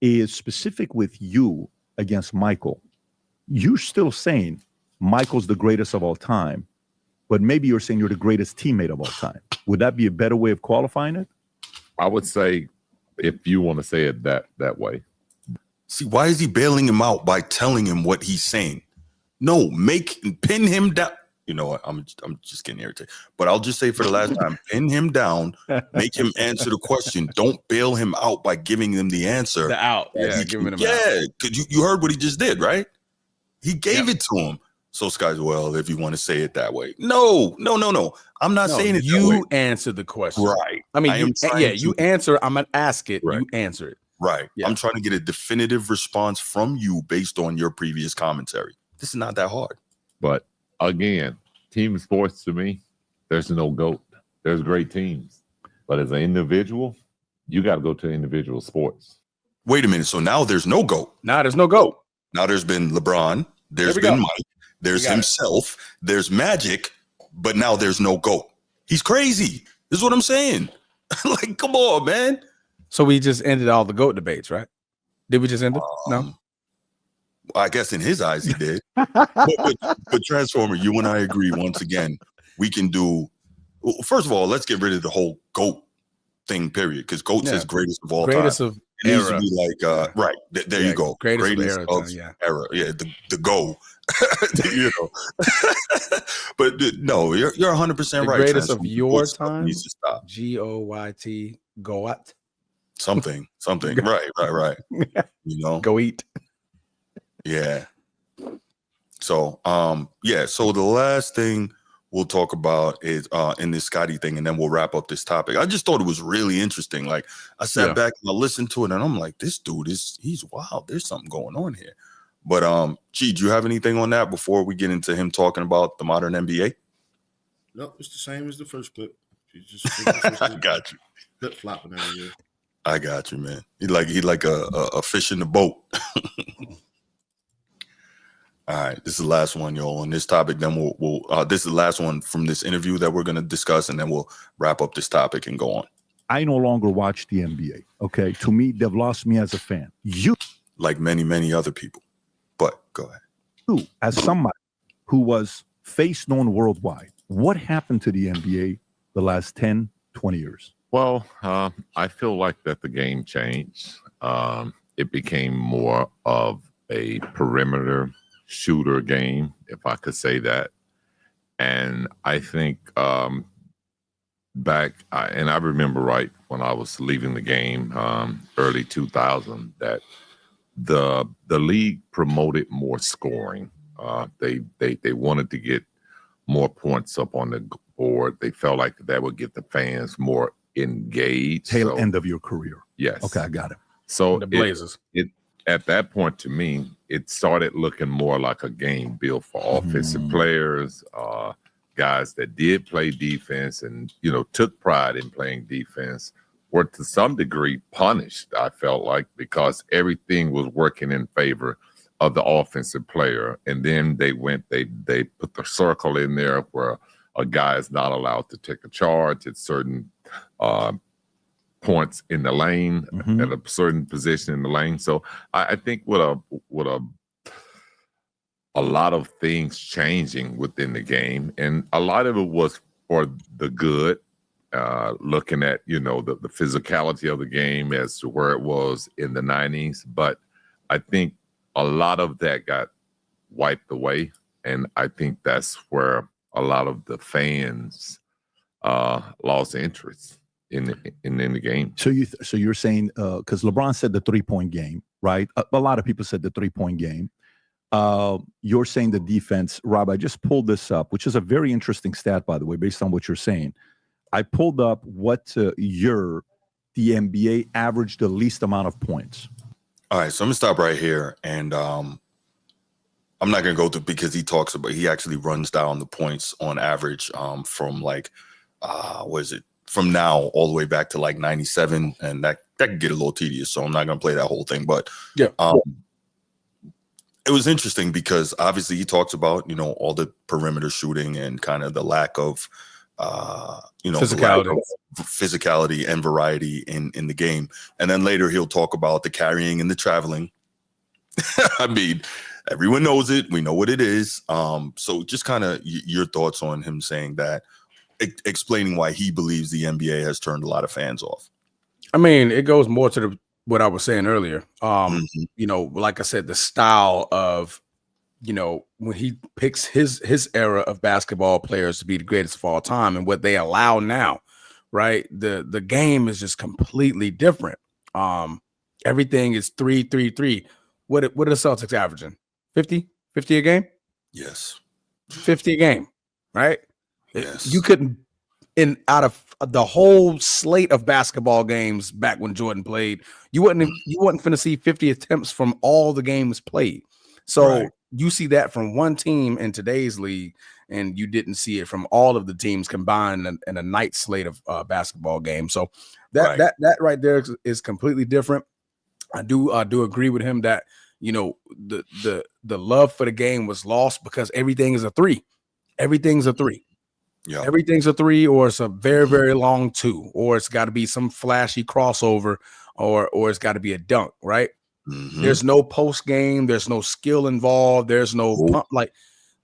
Is specific with you against Michael. You're still saying Michael's the greatest of all time, but maybe you're saying you're the greatest teammate of all time. Would that be a better way of qualifying it? I would say, if you want to say it that way. See, why is he bailing him out by telling him what he's saying? No, pin him down. You know what? I'm just getting irritated. But I'll just say for the last time, pin him down, make him answer the question. Don't bail him out by giving him the answer. The out. Yeah, giving him out. Yeah, because you heard what he just did, right? He gave it to him. So Sky's, well, if you want to say it that way. No. I'm not saying it that way. You answer the question. Right. I mean, you answer. I'm going to ask it. Right. You answer it. Right. Yeah. I'm trying to get a definitive response from you based on your previous commentary. This is not that hard. But again, team sports to me, there's no GOAT. There's great teams. But as an individual, you got to go to individual sports. Wait a minute. So now there's no GOAT. Now there's no GOAT. Now there's been LeBron. There's been Mike. There's himself. There's Magic. But now there's no GOAT. He's crazy. This is what I'm saying. Like, come on, man. So we just ended all the GOAT debates, right? Did we just end it? No. I guess in his eyes he did. but Transformer, you and I agree once again. We can do. Well, first of all, let's get rid of the whole GOAT thing, period. Because GOAT says greatest of all time. Greatest of it needs to be like right. There you go. Greatest of era. Yeah, the go. You know. But no, you're 100% right. Greatest of your time. Needs to stop. GOYT. GOAT. Something. Right. You know. Go eat. Yeah. So so the last thing we'll talk about is in this Scottie thing, and then we'll wrap up this topic. I just thought it was really interesting. Like I sat back and I listened to it, and I'm like, this dude he's wild. There's something going on here. But G, do you have anything on that before we get into him talking about the modern NBA? No, it's the same as the first clip. I got you. Flip flopping everywhere. I got you, man. He like a fish in the boat. All right, this is the last one, y'all, on this topic. Then we'll this is the last one from this interview that we're going to discuss, and then we'll wrap up this topic and go on. I no longer watch the NBA. Okay, to me, they've lost me as a fan. You, like many other people, but go ahead. You, as somebody who was face known worldwide, what happened to the NBA the last 10, 20 years? Well, I feel like that the game changed. It became more of a perimeter shooter game, if I could say that. And I think I remember right when I was leaving the game, early 2000, that the league promoted more scoring. They wanted to get more points up on the board. They felt like that would get the fans more engaged. Tail end of your career. Yes. Okay, I got it. So the Blazers. It at that point, to me, it started looking more like a game built for offensive players, guys that did play defense and, took pride in playing defense, were to some degree punished, I felt like, because everything was working in favor of the offensive player. And then they put the circle in there where a guy is not allowed to take a charge at certain points in the lane, at a certain position in the lane. So I think with a lot of things changing within the game, and a lot of it was for the good. Looking at the physicality of the game as to where it was in the 90s, but I think a lot of that got wiped away, and I think that's where a lot of the fans lost interest in the game. So you're saying because LeBron said the 3-point game, right? A lot of people said the 3-point game. You're saying the defense. Rob, I just pulled this up, which is a very interesting stat, by the way, based on what you're saying. I pulled up what year the NBA averaged the least amount of points. All right, so I'm gonna stop right here, and I'm not gonna go through because he actually runs down the points on average from like what is it, from now all the way back to like 97, and that could get a little tedious, so I'm not gonna play that whole thing. But yeah, it was interesting because obviously he talks about all the perimeter shooting and kind of the lack of physicality and variety in the game. And then later he'll talk about the carrying and the traveling. I mean, everyone knows it. We know what it is. So just kind of your thoughts on him saying that, explaining why he believes the NBA has turned a lot of fans off. I mean, it goes more to what I was saying earlier. Like I said, the style of, when he picks his era of basketball players to be the greatest of all time and what they allow now, right? The game is just completely different. Everything is 3-3-3. What are the Celtics averaging? 50 a game? Yes. 50 a game, right? Yes. You couldn't, out of the whole slate of basketball games back when Jordan played, you wasn't finna see 50 attempts from all the games played. So you see that from one team in today's league, and you didn't see it from all of the teams combined in a night slate of basketball games. So that right there is completely different. I do agree with him that the love for the game was lost because everything is a 3. Everything's a 3. Yeah. Everything's a 3, or it's a very, very long 2, or it's got to be some flashy crossover, or it's got to be a dunk, right? There's no post game. There's no skill involved. There's no pump. Like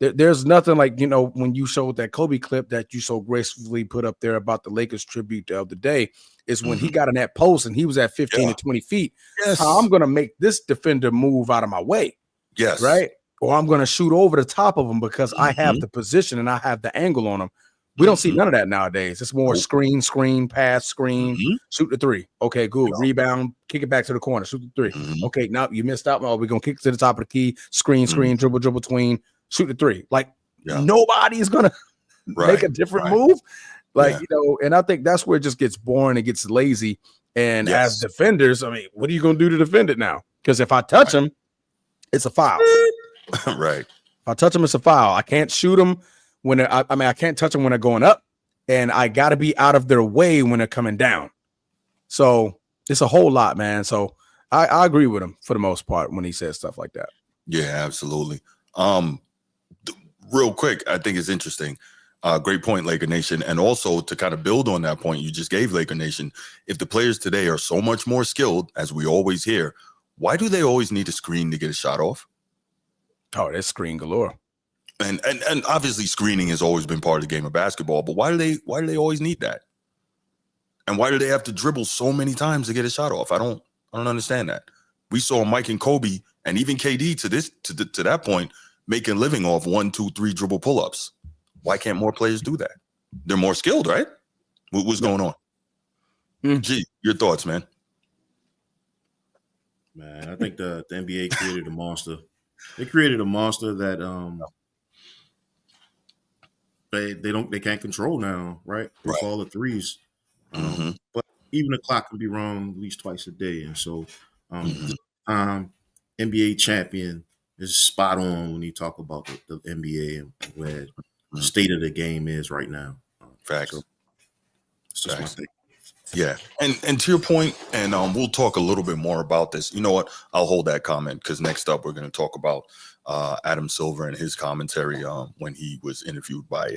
there's nothing like, when you showed that Kobe clip that you so gracefully put up there about the Lakers tribute the other day, is when he got in that post and he was at 15 to 20 feet. Yes. I'm going to make this defender move out of my way. Yes. Right. Or I'm going to shoot over the top of him because I have the position and I have the angle on him. We don't see none of that nowadays. It's more screen, pass, screen, shoot the 3. Okay, good. Yeah. Rebound, kick it back to the corner, shoot the 3. Okay, now you missed out. Oh, we're going to kick it to the top of the key, screen, dribble tween, shoot the 3. Like nobody is going to make a different move. Like, and I think that's where it just gets boring and gets lazy. And as defenders, I mean, what are you going to do to defend it now? Because if I touch him, it's a foul. Right. If I touch him, it's a foul. I can't shoot him when I can't touch them when they're going up, and I got to be out of their way when they're coming down. So it's a whole lot, man. So I agree with him for the most part when he says stuff like that. Yeah, absolutely. Real quick, I think it's interesting. Great point, Laker Nation. And also to kind of build on that point you just gave, Laker Nation, if the players today are so much more skilled, as we always hear, why do they always need a screen to get a shot off? Oh, that's screen galore. And obviously screening has always been part of the game of basketball, but why do they always need that? And why do they have to dribble so many times to get a shot off? I don't understand that. We saw Mike and Kobe and even KD to that point making a living off 1, 2, 3 dribble pull-ups. Why can't more players do that? They're more skilled, right? What's going on? G, your thoughts, man? Man, I think the NBA created a monster. They created a monster that they can't control now, right? With all the threes. But even the clock can be wrong at least twice a day. And so NBA champion is spot on when you talk about the NBA and where the state of the game is right now. Facts. So it's just my thing. Yeah. And to your point, and we'll talk a little bit more about this. You know what? I'll hold that comment because next up we're going to talk about Adam Silver and his commentary when he was interviewed by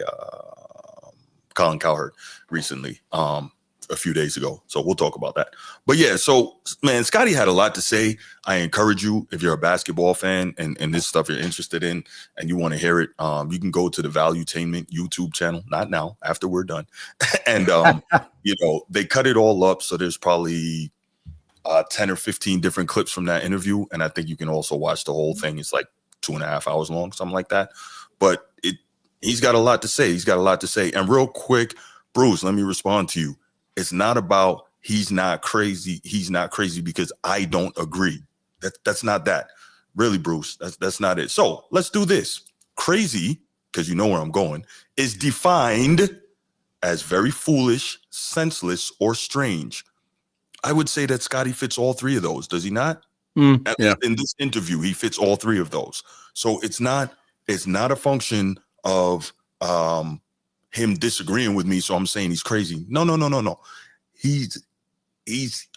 Colin Cowherd recently, a few days ago. So we'll talk about that. But yeah, so man, Scottie had a lot to say. I encourage you, if you're a basketball fan and this stuff you're interested in and you want to hear it, you can go to the Valuetainment YouTube channel, not now, after we're done. And you know, they cut it all up. So there's probably 10 or 15 different clips from that interview. And I think you can also watch the whole thing. It's like 2.5 hours long, something like that. But he's got a lot to say. He's got a lot to say. And real quick, Bruce, let me respond to you. It's not about he's not crazy. He's not crazy because I don't agree. That's not that. Really, Bruce, that's not it. So let's do this. Crazy, because you know where I'm going, is defined as very foolish, senseless, or strange. I would say that Scottie fits all three of those. Does he not? Yeah. In this interview, he fits all three of those. So it's not a function of him disagreeing with me, so I'm saying he's crazy. No. He's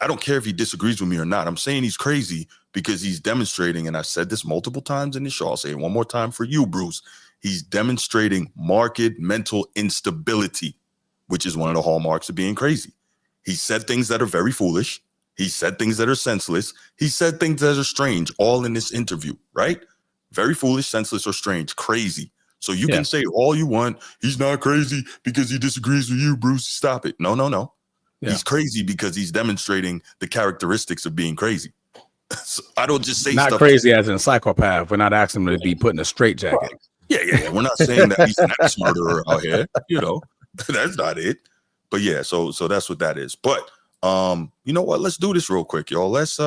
I don't care if he disagrees with me or not. I'm saying he's crazy because he's demonstrating, and I've said this multiple times in the show. I'll say it one more time for you, Bruce. He's demonstrating marked mental instability, which is one of the hallmarks of being crazy. He said things that are very foolish. He said things that are senseless. He said things that are strange, all in this interview, right? Very foolish, senseless, or strange, crazy. So you can say all you want. He's not crazy because he disagrees with you, Bruce. Stop it. No. Yeah. He's crazy because he's demonstrating the characteristics of being crazy. So I don't just say not stuff crazy as in psychopath. We're not asking him to be put in a straitjacket. Yeah. We're not saying that he's an ex-murderer out here. You know, that's not it. But yeah, so that's what that is. But you know what? Let's do this real quick, y'all. Let's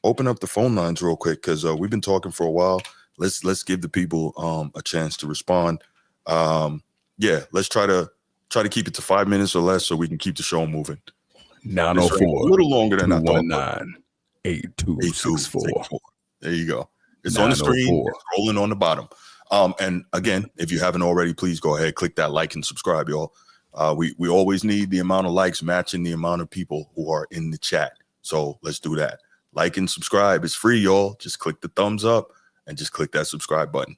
open up the phone lines real quick because we've been talking for a while. Let's give the people a chance to respond. Let's try to keep it to 5 minutes or less so we can keep the show moving. 904 a little longer than I thought. 8264. There you go. It's on the screen. It's rolling on the bottom. And again, if you haven't already, please go ahead, click that like and subscribe, y'all. We always need the amount of likes matching the amount of people who are in the chat. So let's do that. Like and subscribe. It's free, y'all. Just click the thumbs up and just click that subscribe button.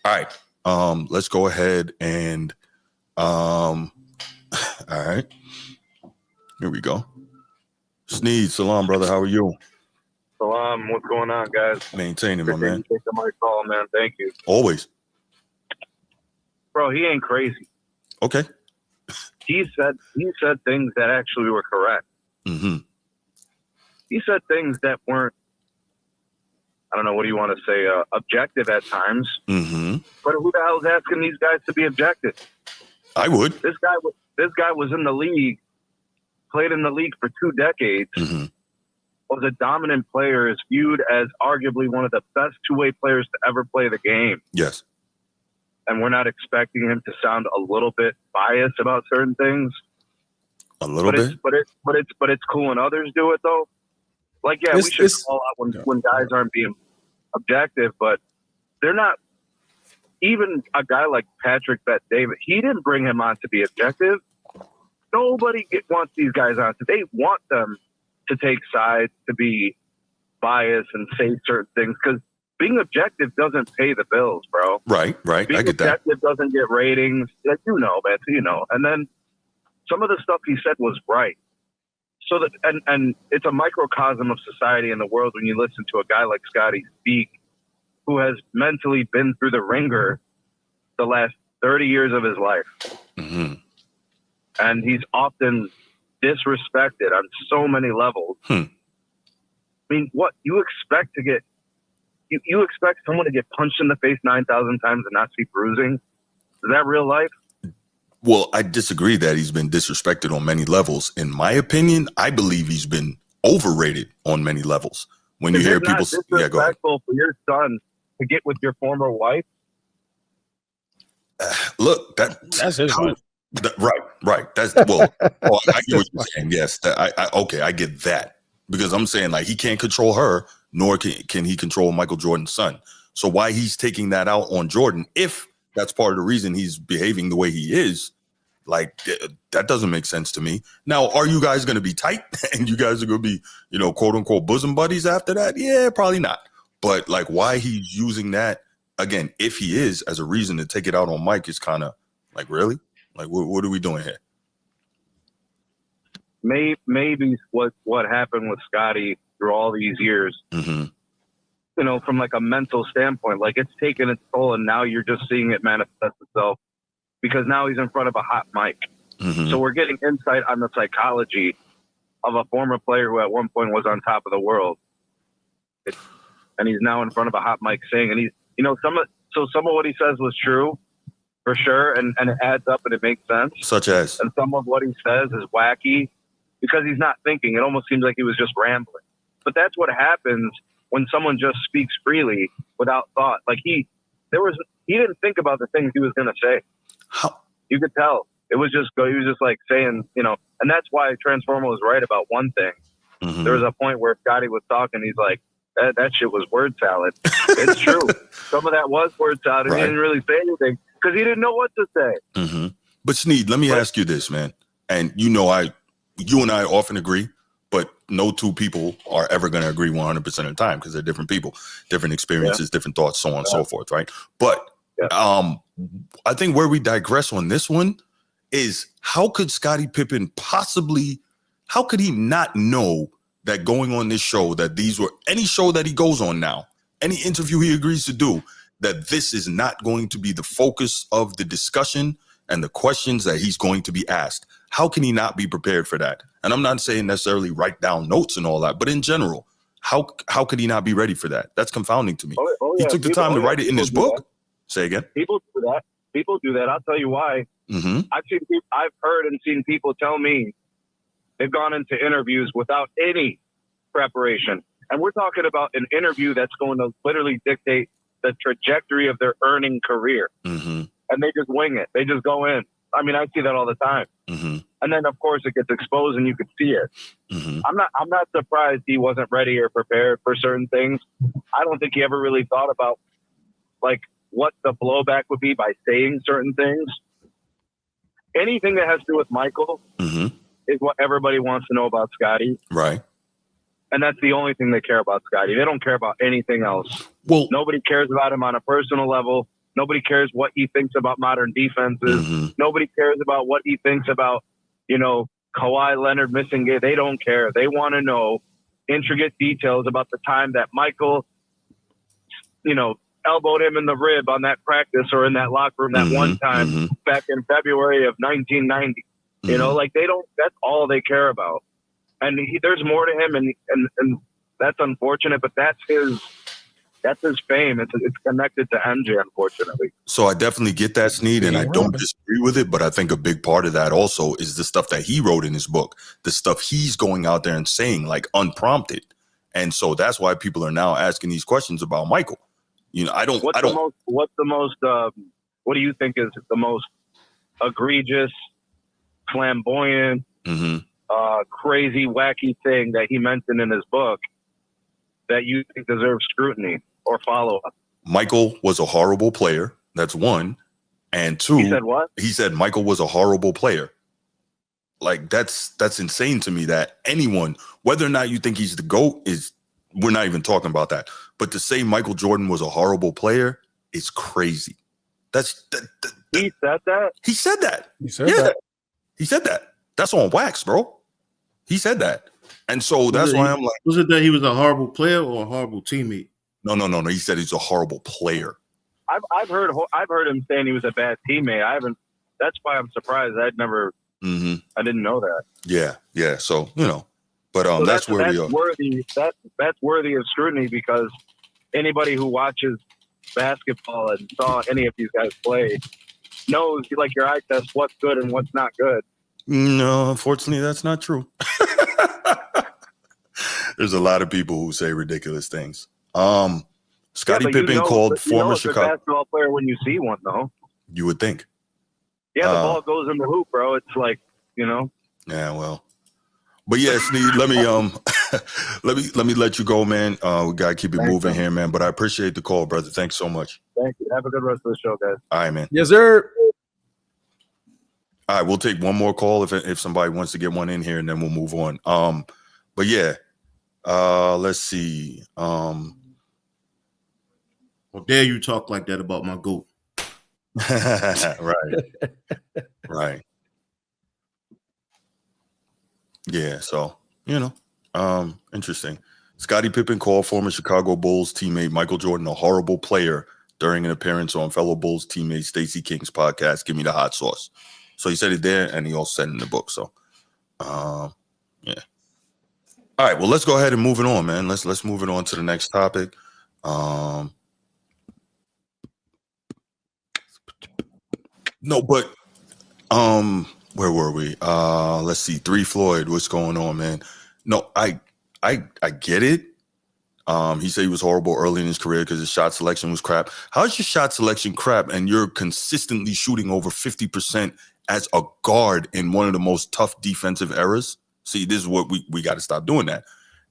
All right. Let's go ahead and all right. Here we go. Sneed, salam, brother. How are you? Salam. What's going on, guys? Maintaining, my man. Take my call, man. Thank you. Always. Bro, he ain't crazy. Okay. He said things that actually were correct. Mm-hmm. He said things that weren't, I don't know, what do you want to say, objective at times. Mm-hmm. But who the hell is asking these guys to be objective? I would. This guy was in the league, played in the league for 2 decades, mm-hmm. was a dominant player, is viewed as arguably one of the best two-way players to ever play the game. Yes. And we're not expecting him to sound a little bit biased about certain things. A little bit? But it's cool when others do it, though. Like, yeah, we should call out when guys aren't being objective, but they're not. Even a guy like Patrick Bet-David, he didn't bring him on to be objective. Nobody wants these guys on. They want them to take sides, to be biased and say certain things, because being objective doesn't pay the bills, bro. Right. Being I get that. objective doesn't get ratings. Like, man, And then some of the stuff he said was right. So that, and it's a microcosm of society in the world when you listen to a guy like Scottie speak, who has mentally been through the ringer the last 30 years of his life. Mm-hmm. And he's often disrespected on so many levels. I mean, what you expect to get, you expect someone to get punched in the face 9,000 times and not see bruising? Is that real life? Well, I disagree that he's been disrespected on many levels. In my opinion, I believe he's been overrated on many levels. When you hear people say, go ahead. For your son to get with your former wife? Look, that's his wife. Right. That's I get what you're saying. Yes, I get that, because I'm saying, like, he can't control her, nor can he control Michael Jordan's son. So why he's taking that out on Jordan, if that's part of the reason he's behaving the way he is, like, that doesn't make sense to me. Now, are you guys going to be tight and you guys are going to be, quote unquote bosom buddies after that? Yeah, probably not. But like, why he's using that again, if he is, as a reason to take it out on Mike, is kind of like, really? Like, what are we doing here? Maybe what happened with Scottie through all these years, Mm-hmm. you know, from like a mental standpoint, like it's taken its toll, and now you're just seeing it manifest itself because now he's in front of a hot mic. Mm-hmm. So we're getting insight on the psychology of a former player who at one point was on top of the world. And he's now in front of a hot mic saying, and he's, you know, some of what he says was true for sure. And it adds up and it makes sense. Such as? And some of what he says is wacky because he's not thinking. It almost seems like he was just rambling. But that's what happens when someone just speaks freely without thought. Like he didn't think about the things he was going to say. How? You could tell. He was just like saying, you know, and that's why Transformer was right about one thing. Mm-hmm. There was a point where Scottie was talking. He's like, that shit was word salad. It's true. Some of that was word salad. And Right. he didn't really say anything because he didn't know what to say. Mm-hmm. But Sneed, let me ask you this, man. And you and I often agree, but no two people are ever going to agree 100% of the time because they're different people, different experiences, different thoughts, so on and so forth, right? But I think where we digress on this one is how could Scottie Pippen how could he not know that going on this show, that any show that he goes on now, any interview he agrees to do, that this is not going to be the focus of the discussion and the questions that he's going to be asked? How can he not be prepared for that? And I'm not saying necessarily write down notes and all that, but in general, how could he not be ready for that? That's confounding to me. He took the time to write it in his book. That. Say again. People do that. I'll tell you why. Mm-hmm. I've heard and seen people tell me they've gone into interviews without any preparation. And we're talking about an interview that's going to literally dictate the trajectory of their earning career. Mm-hmm. And they just wing it. They just go in. I mean, I see that all the time. Mm-hmm. And then, of course, it gets exposed and you can see it. Mm-hmm. I'm not surprised he wasn't ready or prepared for certain things. I don't think he ever really thought about, like, what the blowback would be by saying certain things. Anything that has to do with Michael is what everybody wants to know about Scottie. Right. And that's the only thing they care about Scottie. They don't care about anything else. Well, nobody cares about him on a personal level. Nobody cares what he thinks about modern defenses. Mm-hmm. Nobody cares about what he thinks about, you know, Kawhi Leonard missing game. They don't care. They want to know intricate details about the time that Michael, you know, elbowed him in the rib on that practice or in that locker room that one time back in February of 1990. You know, like that's all they care about. And there's more to him, and that's unfortunate, but that's his fame. It's connected to MJ, unfortunately. So I definitely get that, Sneed, and I don't disagree with it, but I think a big part of that also is the stuff that he wrote in his book, the stuff he's going out there and saying, like, unprompted. And so that's why people are now asking these questions about Michael. You know, what do you think is the most egregious, flamboyant, crazy, wacky thing that he mentioned in his book that you think deserves scrutiny or follow-up? Michael was a horrible player. That's one. And two, he said what? He said Michael was a horrible player. Like, that's insane to me that anyone, whether or not you think he's the GOAT, we're not even talking about that. But to say Michael Jordan was a horrible player is crazy. He said that? He said that. He said that. That's on wax, bro. He said that. And so that's why I'm like, was it that he was a horrible player or a horrible teammate? No. He said he's a horrible player. I've heard him saying he was a bad teammate. That's why I'm surprised. I didn't know that. Yeah. So, you know, but so that's where we are. That's worthy of scrutiny because anybody who watches basketball and saw any of these guys play knows, like, your eye test what's good and what's not good. No, unfortunately, that's not true. There's a lot of people who say ridiculous things. Scottie Pippen called former Chicago basketball player when you see one, though. You would think. Yeah, the ball goes in the hoop, bro. It's like, you know. Yeah, well. But yeah, Sneed, let me let you go, man. We gotta keep it moving here, man. But I appreciate the call, brother. Thanks so much. Thank you. Have a good rest of the show, guys. All right, man. Yes, sir. All right, we'll take one more call if somebody wants to get one in here, and then we'll move on. But yeah, let's see. How dare you talk like that about my GOAT? Right. Yeah. So, interesting. Scottie Pippen called former Chicago Bulls teammate Michael Jordan a horrible player during an appearance on fellow Bulls teammate Stacey King's podcast, Give Me the Hot Sauce. So he said it there, and he also said it in the book. So, yeah. All right. Well, let's go ahead and move it on, man. Let's move it on to the next topic. No, but where were we? Let's see. 3 Floyd, what's going on, man? No, I get it. He said he was horrible early in his career because his shot selection was crap. How's your shot selection crap and you're consistently shooting over 50% as a guard in one of the most tough defensive eras? See, this is what we got to stop doing that.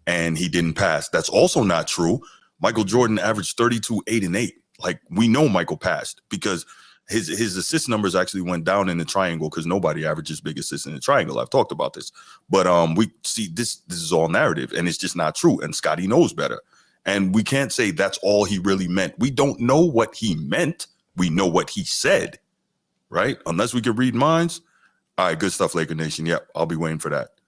And he didn't pass. That's also not true. Michael Jordan averaged 32, 8, and 8. Like, we know Michael passed because his assist numbers actually went down in the triangle because nobody averages big assists in the triangle. I've talked about this. But we see this is all narrative, and it's just not true. And Scottie knows better. And we can't say that's all he really meant. We don't know what he meant. We know what he said, right? Unless we can read minds. All right, good stuff, Laker Nation. Yep, I'll be waiting for that.